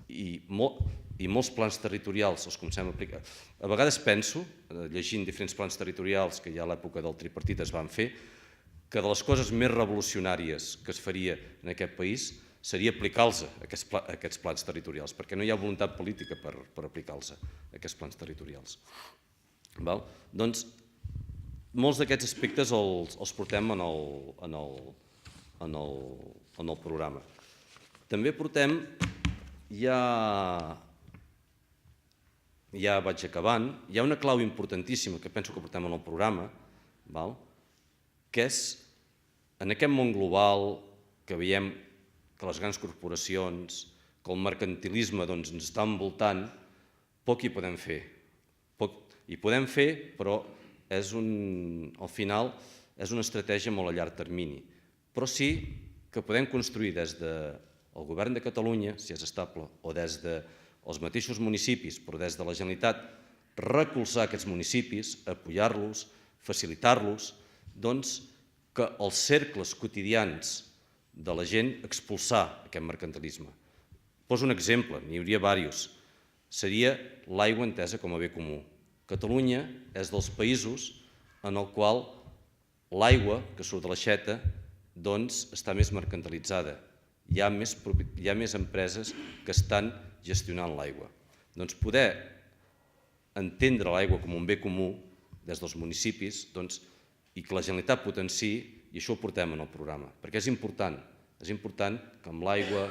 i molts plans territorials els comencem a aplicar. A vegades penso, llegint diferents plans territorials que ja a l'època del tripartit es van fer, que de les coses més revolucionàries que es faria en aquest país seria aplicar-los aquests plans territorials, perquè no hi ha voluntat política per aplicar-los aquests plans territorials. Doncs molts d'aquests aspectes els portem en el programa. També portem, ja vaig acabant, hi ha una clau importantíssima que penso que portem en el programa, que és, en aquest món global que veiem que les grans corporacions, que el mercantilisme ens està envoltant, poc hi podem fer. Hi podem fer, però al final és una estratègia molt a llarg termini. Però sí que podem construir des del govern de Catalunya, si és estable, o des dels mateixos municipis, però des de la Generalitat, recolzar aquests municipis, apoyar-los, facilitar-los, doncs que els cercles quotidians de la gent expulsar aquest mercantilisme. Poso un exemple, n'hi hauria diversos. Seria l'aigua entesa com a bé comú. Catalunya és dels països en el qual l'aigua que surt de l'aixeta està més mercantilitzada. Hi ha més empreses que estan gestionant l'aigua. Doncs poder entendre l'aigua com un bé comú des dels municipis i que la Generalitat potenciï, i això ho portem en el programa, perquè és important que amb l'aigua,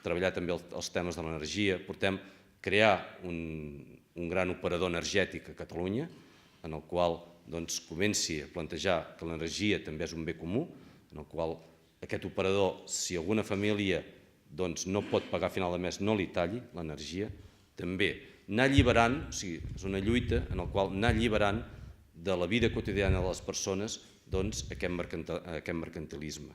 treballar també els temes de l'energia, portem crear un gran operador energètic a Catalunya, en el qual comenci a plantejar que l'energia també és un bé comú, en el qual aquest operador, si alguna família no pot pagar a final de mes, no li talli l'energia, també anar alliberant, o sigui, és una lluita en la qual anar alliberant de la vida quotidiana de les persones aquest mercantilisme.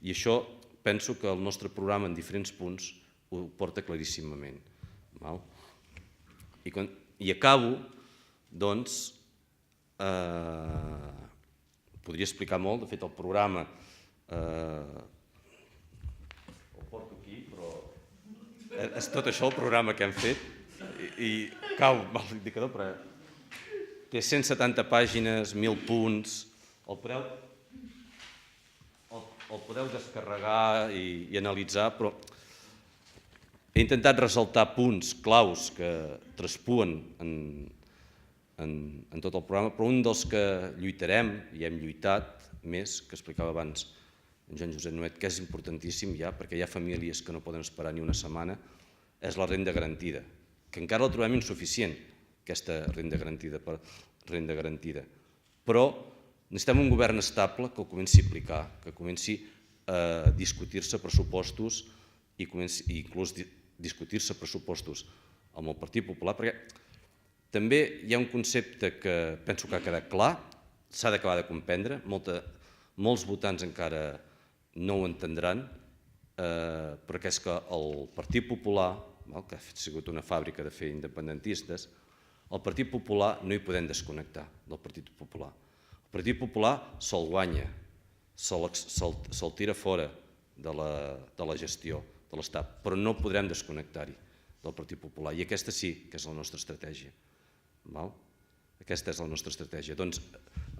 I això penso que el nostre programa en diferents punts ho porta claríssimament. I acabo, doncs, podria explicar molt, de fet el programa el porto aquí, però és tot això el programa que hem fet i cau l'indicador, però té 170 pàgines, 1.000 punts, el podeu descarregar i analitzar, però he intentat ressaltar punts claus que traspuen en tot el programa, però un dels que lluitarem, i hem lluitat més, que explicava abans en Joan Josep Nuet, que és importantíssim ja, perquè hi ha famílies que no poden esperar ni una setmana, és la renda garantida, que encara la trobem insuficient, aquesta renda garantida. Però necessitem un govern estable que ho comenci a aplicar, que comenci a discutir-se pressupostos i inclús discutir-se pressupostos amb el Partit Popular, perquè també hi ha un concepte que penso que ha quedat clar, s'ha d'acabar de comprendre, molts votants encara no ho entendran, perquè és que el Partit Popular, que ha sigut una fàbrica de fer independentistes, el Partit Popular no hi podem desconnectar del Partit Popular. El Partit Popular se'l guanya, se'l tira fora de la gestió de l'Estat, però no podrem desconnectar-hi del Partit Popular. I aquesta sí que és la nostra estratègia. Aquesta és la nostra estratègia. Doncs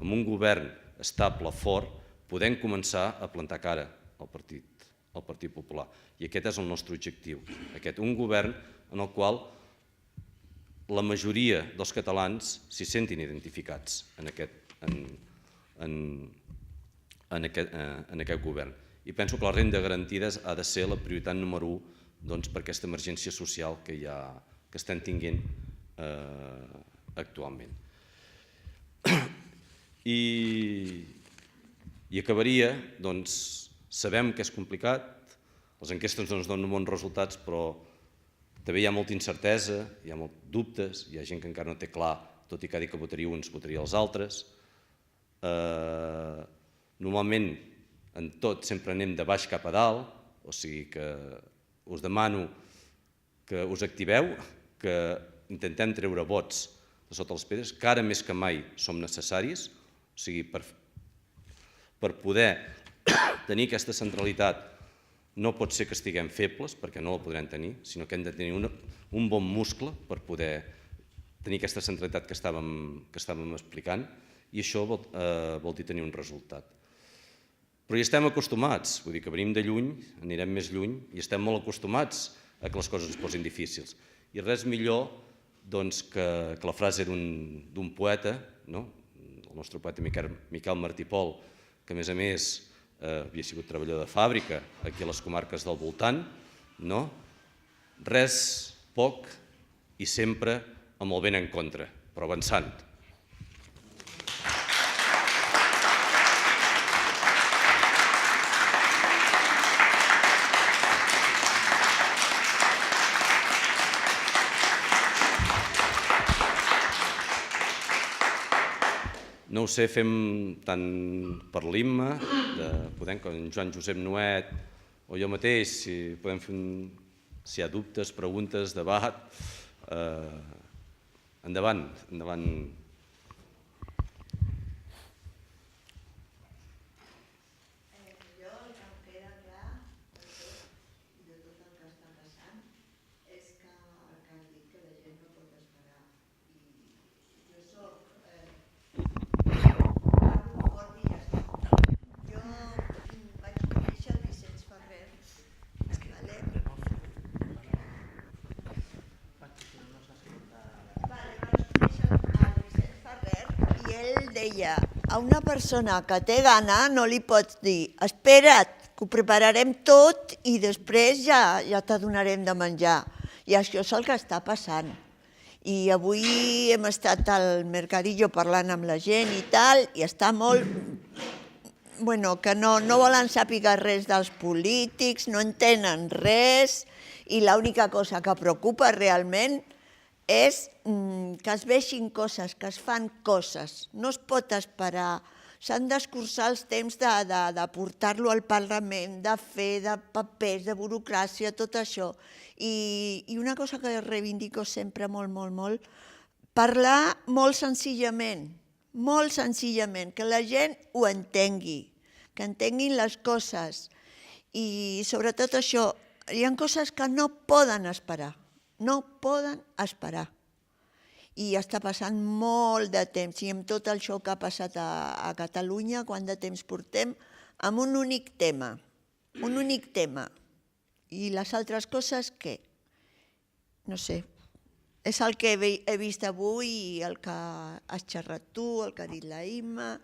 amb un govern estable, fort, podem començar a plantar cara al Partit Popular. I aquest és el nostre objectiu. Un govern en el qual la majoria dels catalans s'hi sentin identificats en aquest govern. I penso que la renda garantida ha de ser la prioritat número 1 per aquesta emergència social que estem tenint actualment. I acabaria, doncs, sabem que és complicat, les enquestes no ens donen bons resultats, però també hi ha molta incertesa, hi ha molts dubtes, hi ha gent que encara no té clar, tot i que ha dit que votaria uns, votaria els altres. Normalment, en tot, sempre anem de baix cap a dalt, o sigui que us demano que us activeu, que intentem treure vots de sota les pedres, que ara més que mai som necessaris, o sigui, per poder tenir aquesta centralitat no pot ser que estiguem febles, perquè no la podrem tenir, sinó que hem de tenir un bon muscle per poder tenir aquesta centralitat que estàvem explicant, i això vol dir tenir un resultat. Però hi estem acostumats, vull dir que venim de lluny, anirem més lluny, i estem molt acostumats a que les coses es posin difícils. I res millor que la frase d'un poeta, el nostre poeta Miquel Martí i Pol, que a més havia sigut treballador de fàbrica aquí a les comarques del voltant, res, poc i sempre amb el vent en contra, però avançant. No ho sé, fem tant per l'himne, com Joan Josep Nuet o jo mateix, si hi ha dubtes, preguntes, debat, endavant. Jo el que em queda clar de tot el que està passant és que has dit que la gent no pot esperar. I jo soc fort i ja està. Jo vaig conèixer el Vicenç Ferrer, i ell deia: a una persona que té gana no li pots dir espera't, que ho prepararem tot i després ja t'adonarem de menjar. I això és el que està passant. I avui hem estat al Mercadillo parlant amb la gent i tal, i està molt... que no volen saber res dels polítics, no entenen res, i l'única cosa que preocupa realment és que es veixin coses, que es fan coses. No es pot esperar. S'han d'escurçar els temps de portar-lo al Parlament, de fer, de papers, de burocràcia, tot això. I una cosa que reivindico sempre molt, parlar molt senzillament, que la gent ho entengui, que entenguin les coses. I sobretot això, hi ha coses que no poden esperar, no poden esperar. i està passant molt de temps, i amb tot això que ha passat a Catalunya, quant de temps portem, amb un únic tema, i les altres coses, què? No sé, és el que he vist avui, el que has xerrat tu, el que ha dit la Imma,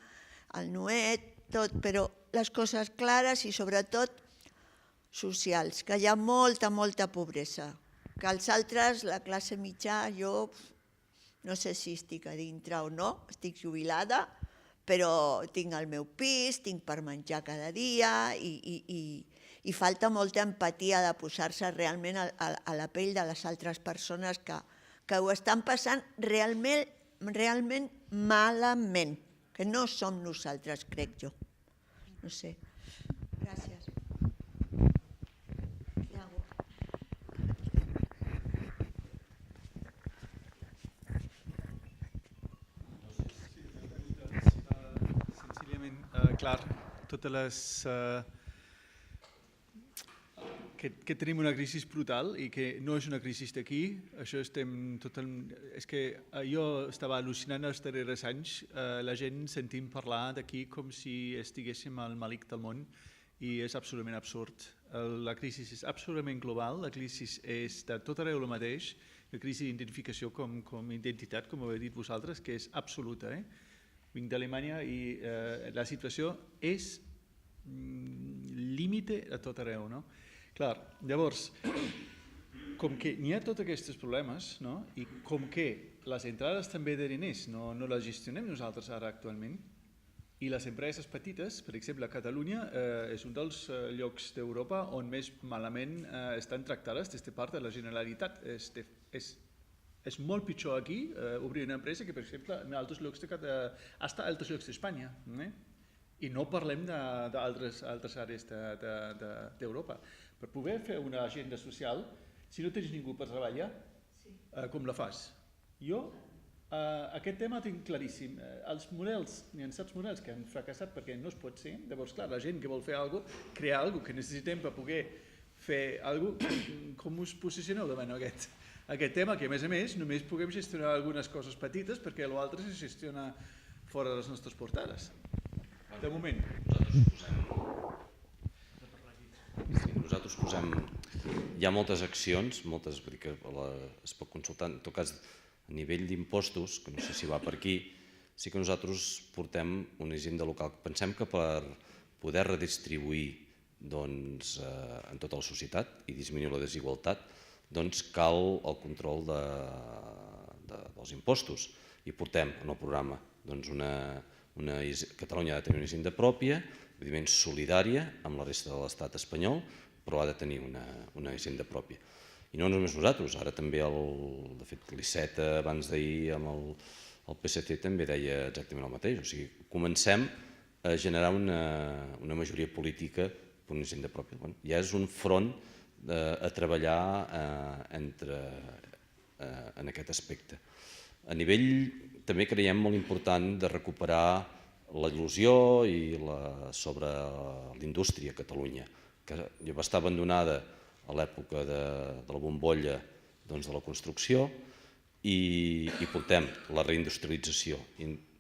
el Noet, tot, però les coses clares i sobretot socials, que hi ha molta pobresa, que els altres, la classe mitjà, jo no sé si estic a dintre o no, estic jubilada, però tinc el meu pis, tinc per menjar cada dia i falta molta empatia de posar-se realment a la pell de les altres persones que ho estan passant realment malament, que no som nosaltres, crec jo. No sé. Gràcies. Clar, totes les... que tenim una crisi brutal i que no és una crisi d'aquí, això estem totalment... És que jo estava al·lucinant els darrers anys, la gent sentim parlar d'aquí com si estiguéssim al malic del món i és absolutament absurd. La crisi és absolutament global, la crisi és de tot arreu el mateix, la crisi d'identificació com identitat, com ho heu dit vosaltres, que és absoluta. Vinc d'Alemanya i la situació és límite a tot arreu. Clar, llavors, com que n'hi ha tots aquests problemes i com que les entrades també de diners no les gestionem nosaltres ara actualment i les empreses petites, per exemple, a Catalunya és un dels llocs d'Europa on més malament estan tractades des de part de la Generalitat. És molt pitjor aquí obrir una empresa que, per exemple, en altres llocs d'Espanya. I no parlem d'altres àrees d'Europa. Per poder fer una agenda social, si no tens ningú per treballar, com la fas? Jo aquest tema tinc claríssim. Els models, hi ha certs models que han fracassat perquè no es pot ser. Llavors, clar, la gent que vol fer alguna cosa, crear alguna cosa que necessitem per poder fer alguna cosa, com us posicioneu davant aquest tema, que a més només puguem gestionar algunes coses petites perquè l'altre se gestiona fora de les nostres portades. De moment. Nosaltres posem... Hi ha moltes accions, moltes que es pot consultar, en tot cas a nivell d'impostos, que no sé si va per aquí, sí que nosaltres portem una hisenda local. Pensem que per poder redistribuir en tota la societat i disminuir la desigualtat, cal el control dels impostos. I portem en el programa Catalunya ha de tenir una hisenda pròpia, evidentment solidària amb la resta de l'estat espanyol, però ha de tenir una hisenda pròpia. I no només nosaltres, ara també, de fet, l'Iceta abans d'ahir amb el PSC també deia exactament el mateix. O sigui, comencem a generar una majoria política per una hisenda pròpia. Ja és un front a treballar en aquest aspecte. A nivell també creiem molt important de recuperar la il·lusió sobre l'indústria a Catalunya, que va estar abandonada a l'època de la bombolla de la construcció, i portem la reindustrialització.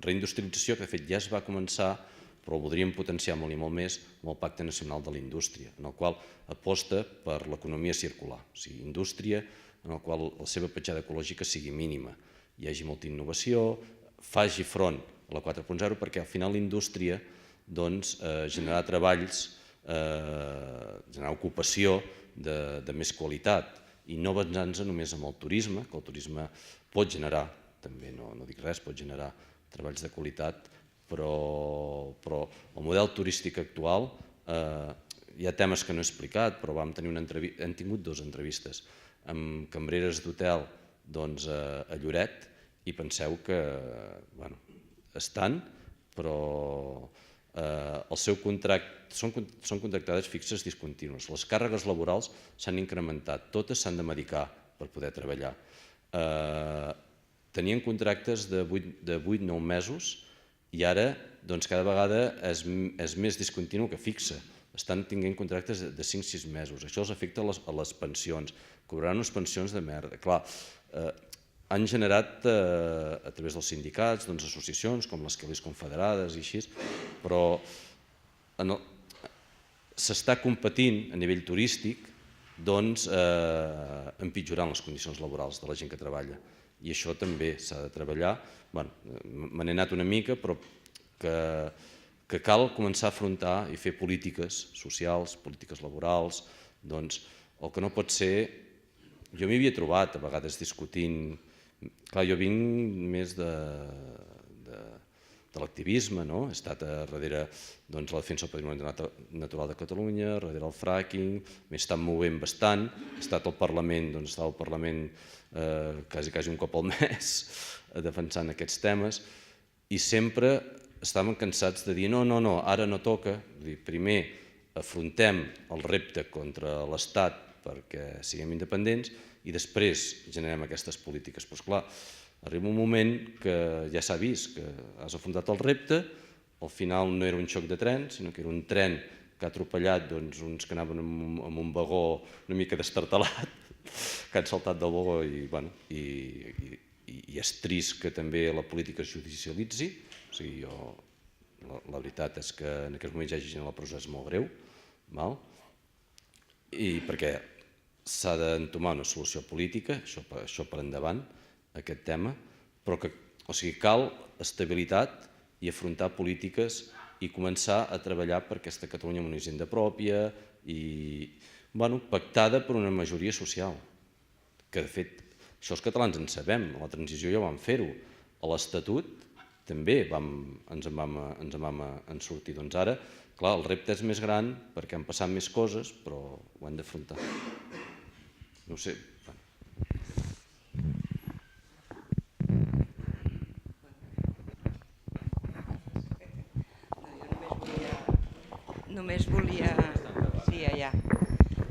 Reindustrialització que de fet ja es va començar, però ho voldríem potenciar molt i molt més amb el Pacte Nacional de la Indústria, en el qual aposta per l'economia circular, o sigui, indústria en la qual la seva petjada ecològica sigui mínima, hi hagi molta innovació, faci front a la 4.0, perquè al final la indústria generarà treballs, generar ocupació de més qualitat i no basant-se només en el turisme, que el turisme pot generar, també no dic res, pot generar treballs de qualitat, però el model turístic actual, hi ha temes que no he explicat, però hem tingut 2 entrevistes amb cambreres d'hotel a Lloret i penseu que estan, però el seu contracte són contractades fixes discontínues. Les càrregues laborals s'han incrementat, totes s'han de medicar per poder treballar. Tenien contractes de 8-9 mesos i ara cada vegada és més discontinu que fixa. Estan tenint contractes de 5-6 mesos. Això els afecta a les pensions. Cobraran unes pensions de merda. Clar, han generat a través dels sindicats associacions com les Kellys Confederades i així, però s'està competint a nivell turístic empitjorant les condicions laborals de la gent que treballa, i això també s'ha de treballar. Me n'he anat una mica, però que cal començar a afrontar i fer polítiques socials, polítiques laborals. El que no pot ser, jo m'hi havia trobat a vegades discutint. Clar, jo vinc més de l'activisme, he estat darrere la defensa del patrimoni natural de Catalunya, darrere el fracking, m'he estat movent bastant, he estat al Parlament, estava al Parlament quasi un cop al mes defensant aquests temes, i sempre estàvem cansats de dir no, ara no toca, primer afrontem el repte contra l'Estat perquè siguem independents i després generem aquestes polítiques. Però esclar, arriba un moment que ja s'ha vist que has afrontat el repte, al final no era un xoc de tren, sinó que era un tren que ha atropellat uns que anaven amb un vagó una mica destartalat, que han saltat del vagó, i és trist que també la política es judicialitzi. La veritat és que en aquests moments hi hagi gent a la presó és molt greu, i perquè s'ha d'entomar una solució política, això per endavant, aquest tema, però cal estabilitat i afrontar polítiques i començar a treballar per aquesta Catalunya amb una hisenda pròpia i pactada per una majoria social, que de fet això els catalans en sabem, a la transició ja vam fer-ho, a l'Estatut també ens en vam sortir. Doncs ara, clar, el repte és més gran perquè han passat més coses, però ho hem d'afrontar. No ho sé.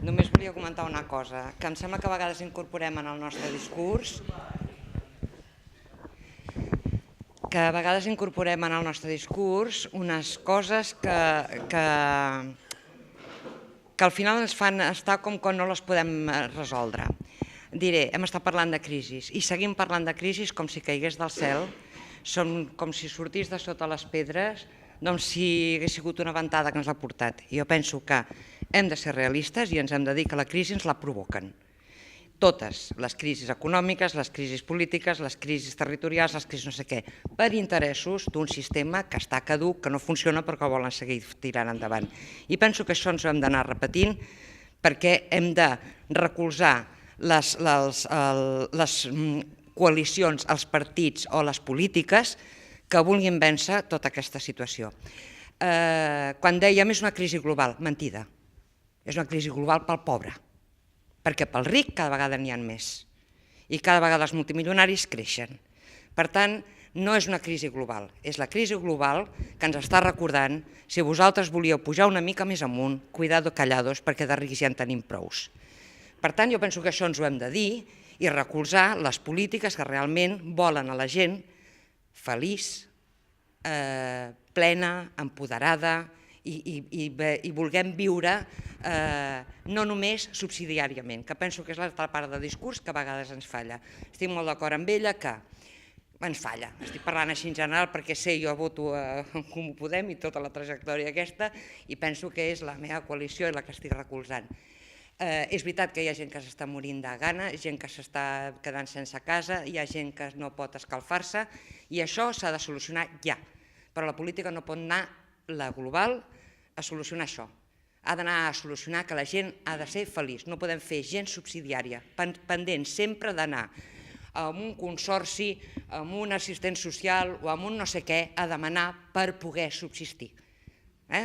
Només volia comentar una cosa, que em sembla que a vegades incorporem en el nostre discurs unes coses que al final ens fan estar com quan no les podem resoldre. Diré, hem estat parlant de crisis i seguim parlant de crisis com si caigués del cel, com si sortís de sota les pedres, si hagués sigut una ventada que ens l'ha portat. Jo penso que hem de ser realistes i ens hem de dir que la crisi ens la provoquen. Totes, les crisis econòmiques, les crisis polítiques, les crisis territorials, les crisis no sé què, per interessos d'un sistema que està caduc, que no funciona però que volen seguir tirant endavant. I penso que això ens ho hem d'anar repetint perquè hem de recolzar les coalicions, els partits o les polítiques que vulguin vèncer tota aquesta situació. Quan dèiem és una crisi global, mentida. És una crisi global pel pobre, perquè pel ric cada vegada n'hi ha més i cada vegada els multimilionaris creixen. Per tant, no és una crisi global, és la crisi global que ens està recordant si vosaltres volíeu pujar una mica més amunt, cuidado callados, perquè de rics ja en tenim prous. Per tant, jo penso que això ens ho hem de dir i recolzar les polítiques que realment volen a la gent feliç, plena, empoderada i vulguem viure no només subsidiàriament, que penso que és l'altra part del discurs que a vegades ens falla. Estic molt d'acord amb ella que ens falla. Estic parlant així en general perquè sé, jo voto en Comú Podem i tota la trajectòria aquesta i penso que és la meva coalició i la que estic recolzant. És veritat que hi ha gent que s'està morint de gana, gent que s'està quedant sense casa, hi ha gent que no pot escalfar-se i això s'ha de solucionar ja. Però la política no pot anar, la global, a solucionar això. Ha d'anar a solucionar que la gent ha de ser feliç. No podem fer gent subsidiària, pendent sempre d'anar amb un consorci, amb un assistent social o amb un no sé què a demanar per poder subsistir.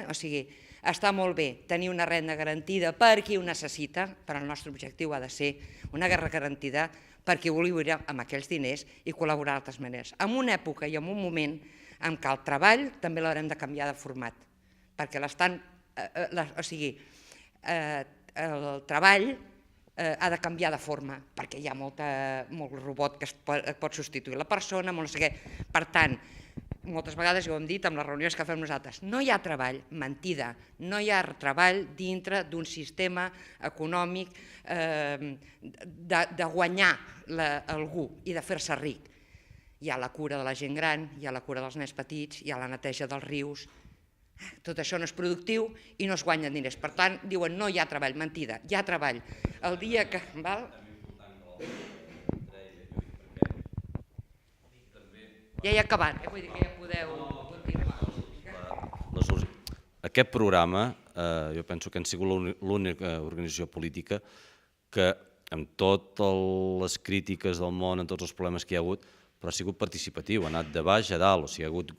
O sigui, està molt bé tenir una renda garantida per qui ho necessita, però el nostre objectiu ha de ser una guerra garantida per qui vulgui viure amb aquells diners i col·laborar d'altres maneres. En una època i en un moment en què el treball també l'haurem de canviar de format, perquè el treball ha de canviar de forma, perquè hi ha molt robot que pot substituir la persona, molt no sé què. Per tant, moltes vegades ho hem dit amb les reunions que fem nosaltres, no hi ha treball, mentida, no hi ha treball dintre d'un sistema econòmic de guanyar algú i de fer-se ric. Hi ha la cura de la gent gran, hi ha la cura dels nens petits, hi ha la neteja dels rius. Tot això no és productiu i no es guanyen diners. Per tant, diuen no hi ha treball, mentida, hi ha treball. El dia que... Ja he acabat, vull dir que ja podeu continuar. Aquest programa, jo penso que hem sigut l'única organització política que, amb totes les crítiques del món, amb tots els problemes que hi ha hagut, però ha sigut participatiu, ha anat de baix a dalt, o sigui, ha hagut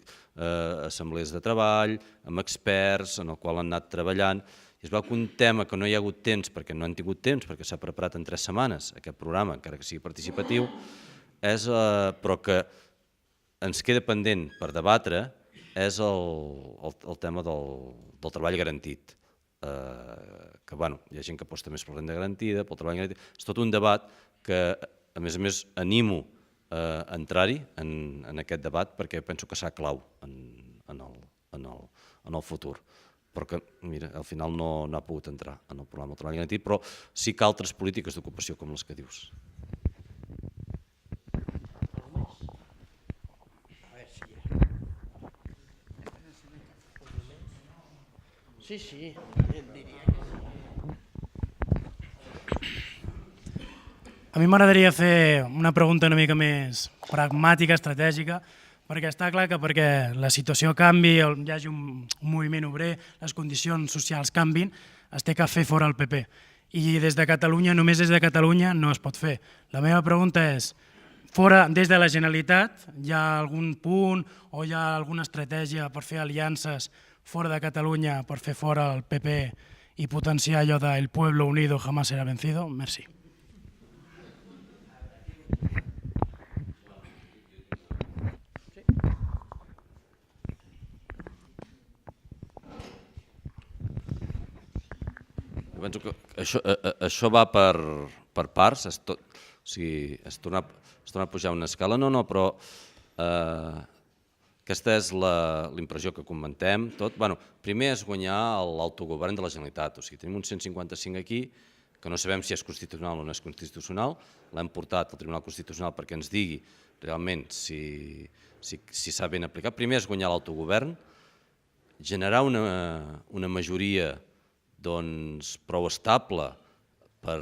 assemblees de treball, amb experts, en el qual han anat treballant, i es veu que un tema que no hi ha hagut temps, perquè no han tingut temps, perquè s'ha preparat en 3 setmanes, aquest programa, encara que sigui participatiu, però que ens queda pendent per debatre, és el tema del treball garantit. Que, bueno, hi ha gent que aposta més per la renda garantida, pel treball garantit, és tot un debat que, a més, animo a entrar-hi en aquest debat perquè penso que serà clau en el futur. Però que, mira, al final no ha pogut entrar en el programa del treball garantit, però sí que altres polítiques d'ocupació com les que dius. Sí, diria. A mi m'agradaria fer una pregunta una mica més pragmàtica, estratègica, perquè està clar que perquè la situació canvi, hi hagi un moviment obrer, les condicions socials canvin, es té que fer fora el PP. I des de Catalunya, només des de Catalunya, no es pot fer. La meva pregunta és, des de la Generalitat, hi ha algun punt o hi ha alguna estratègia per fer aliances fora de Catalunya per fer fora el PP i potenciar allò de el pueblo unido jamás será vencido? Merci. Penso que això va per parts, es torna a pujar una escala, però aquesta és la impressió que comentem. Primer és guanyar l'autogovern de la Generalitat, o sigui, tenim un 155 aquí, que no sabem si és constitucional o no és constitucional, l'hem portat al Tribunal Constitucional perquè ens digui realment si s'ha ben aplicat. Primer és guanyar l'autogovern, generar una majoria prou estable per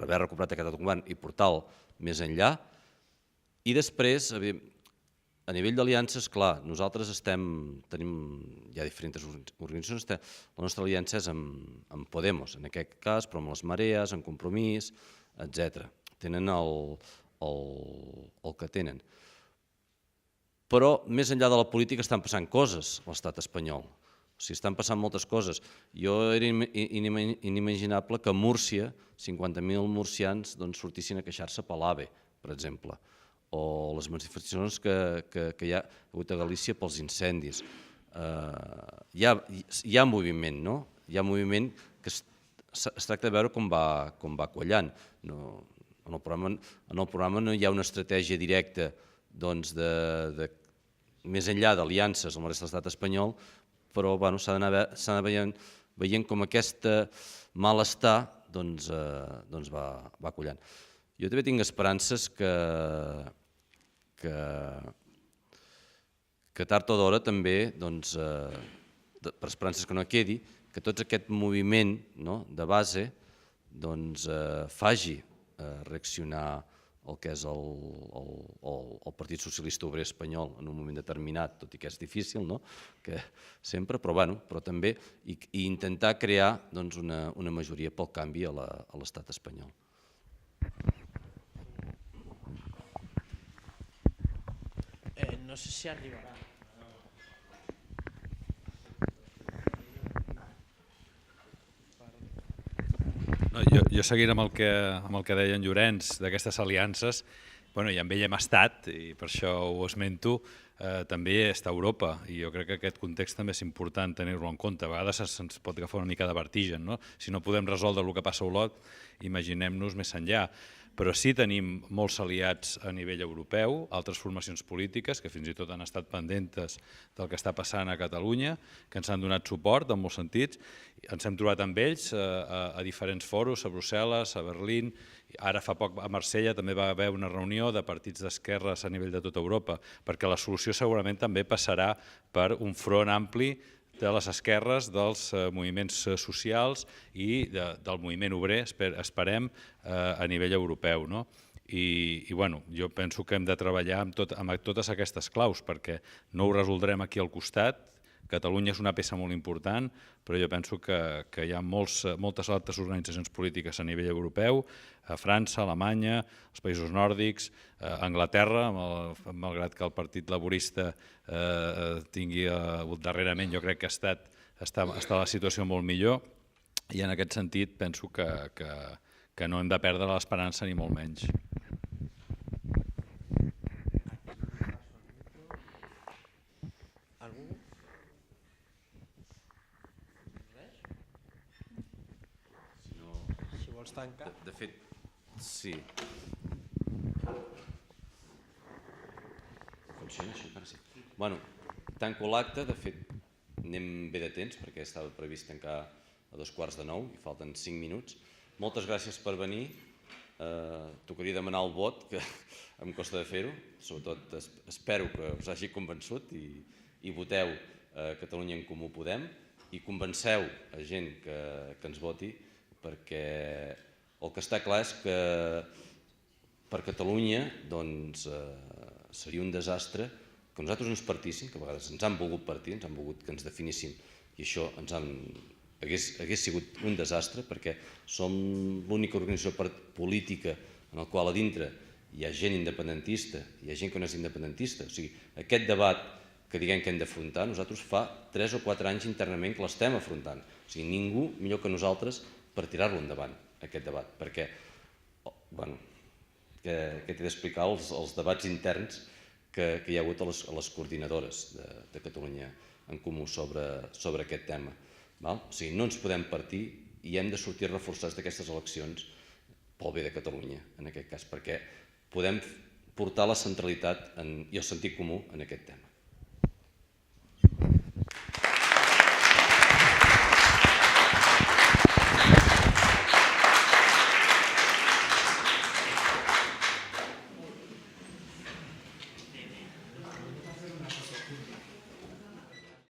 haver recuperat aquest autogovern i portar-lo més enllà. I després, a nivell d'aliances, clar, nosaltres tenim, hi ha diferents organitzacions, la nostra aliança és amb Podemos, en aquest cas, però amb les Marees, en Compromís, etc. Tenen el que tenen. Però més enllà de la política estan passant coses a l'estat espanyol. O sigui, estan passant moltes coses. Era inimaginable que a Múrcia 50.000 murcians sortissin a queixar-se per l'AVE, per exemple, o les manifestacions que hi ha hagut a Galícia pels incendis. Hi ha moviment, no? Hi ha moviment que es tracta de veure com va quallant. En el programa no hi ha una estratègia directa més enllà d'aliances amb la resta de l'estat espanyol, però s'ha d'anar veient com aquest malestar va collant. Jo també tinc esperances que tard o d'hora també, per esperances que no quedi, que tot aquest moviment de base faci reaccionar el que és el Partit Socialista Obrer Espanyol en un moment determinat, tot i que és difícil, sempre, però també intentar crear una majoria pel canvi a l'estat espanyol. No sé si arribarà. Jo seguint amb el que deia en Llorenç d'aquestes aliances, i amb ell hem estat, i per això ho esmento, també està Europa, i jo crec que aquest context també és important tenir-lo en compte. A vegades se'ns pot agafar una mica de vertigen, no? Si no podem resoldre el que passa a Olot, imaginem-nos més enllà. però sí tenim molts aliats a nivell europeu, altres formacions polítiques que fins i tot han estat pendentes del que està passant a Catalunya, que ens han donat suport en molts sentits. Ens hem trobat amb ells a diferents foros, a Brussel·les, a Berlín, ara fa poc a Marsella també va haver una reunió de partits d'esquerres a nivell de tota Europa, perquè la solució segurament també passarà per un front ampli de les esquerres, dels moviments socials i del moviment obrer, esperem, a nivell europeu. I jo penso que hem de treballar amb totes aquestes claus, perquè no ho resoldrem aquí al costat. Catalunya és una peça molt important, però jo penso que hi ha moltes altres organitzacions polítiques a nivell europeu, a França, Alemanya, els països nòrdics, Anglaterra, malgrat que el Partit Laborista tingui darrerament, jo crec que està a la situació molt millor, i en aquest sentit penso que no hem de perdre l'esperança ni molt menys. De fet, sí. Funciona això encara sí. Bueno, tanco l'acte, de fet anem bé de temps perquè estava previst tancar a 8:45 i falten 5 minuts. Moltes gràcies per venir. Tocaria demanar el vot, que em costa de fer-ho. Sobretot espero que us hagi convençut i voteu Catalunya en Comú Podem i convenceu a gent que ens voti, perquè el que està clar és que per Catalunya seria un desastre que nosaltres ens partíssim, que a vegades ens han volgut partir, ens han volgut que ens definíssim, i això hagués sigut un desastre, perquè som l'única organització política en la qual a dintre hi ha gent independentista, hi ha gent que no és independentista. O sigui, aquest debat que diguem que hem d'afrontar, nosaltres fa 3 o 4 anys internament que l'estem afrontant. O sigui, ningú millor que nosaltres per tirar-lo endavant, aquest debat, perquè que t'he d'explicar els debats interns que hi ha hagut a les coordinadores de Catalunya en Comú sobre aquest tema. O sigui, no ens podem partir i hem de sortir reforçats d'aquestes eleccions pel bé de Catalunya, en aquest cas, perquè podem portar la centralitat i el sentit comú en aquest tema.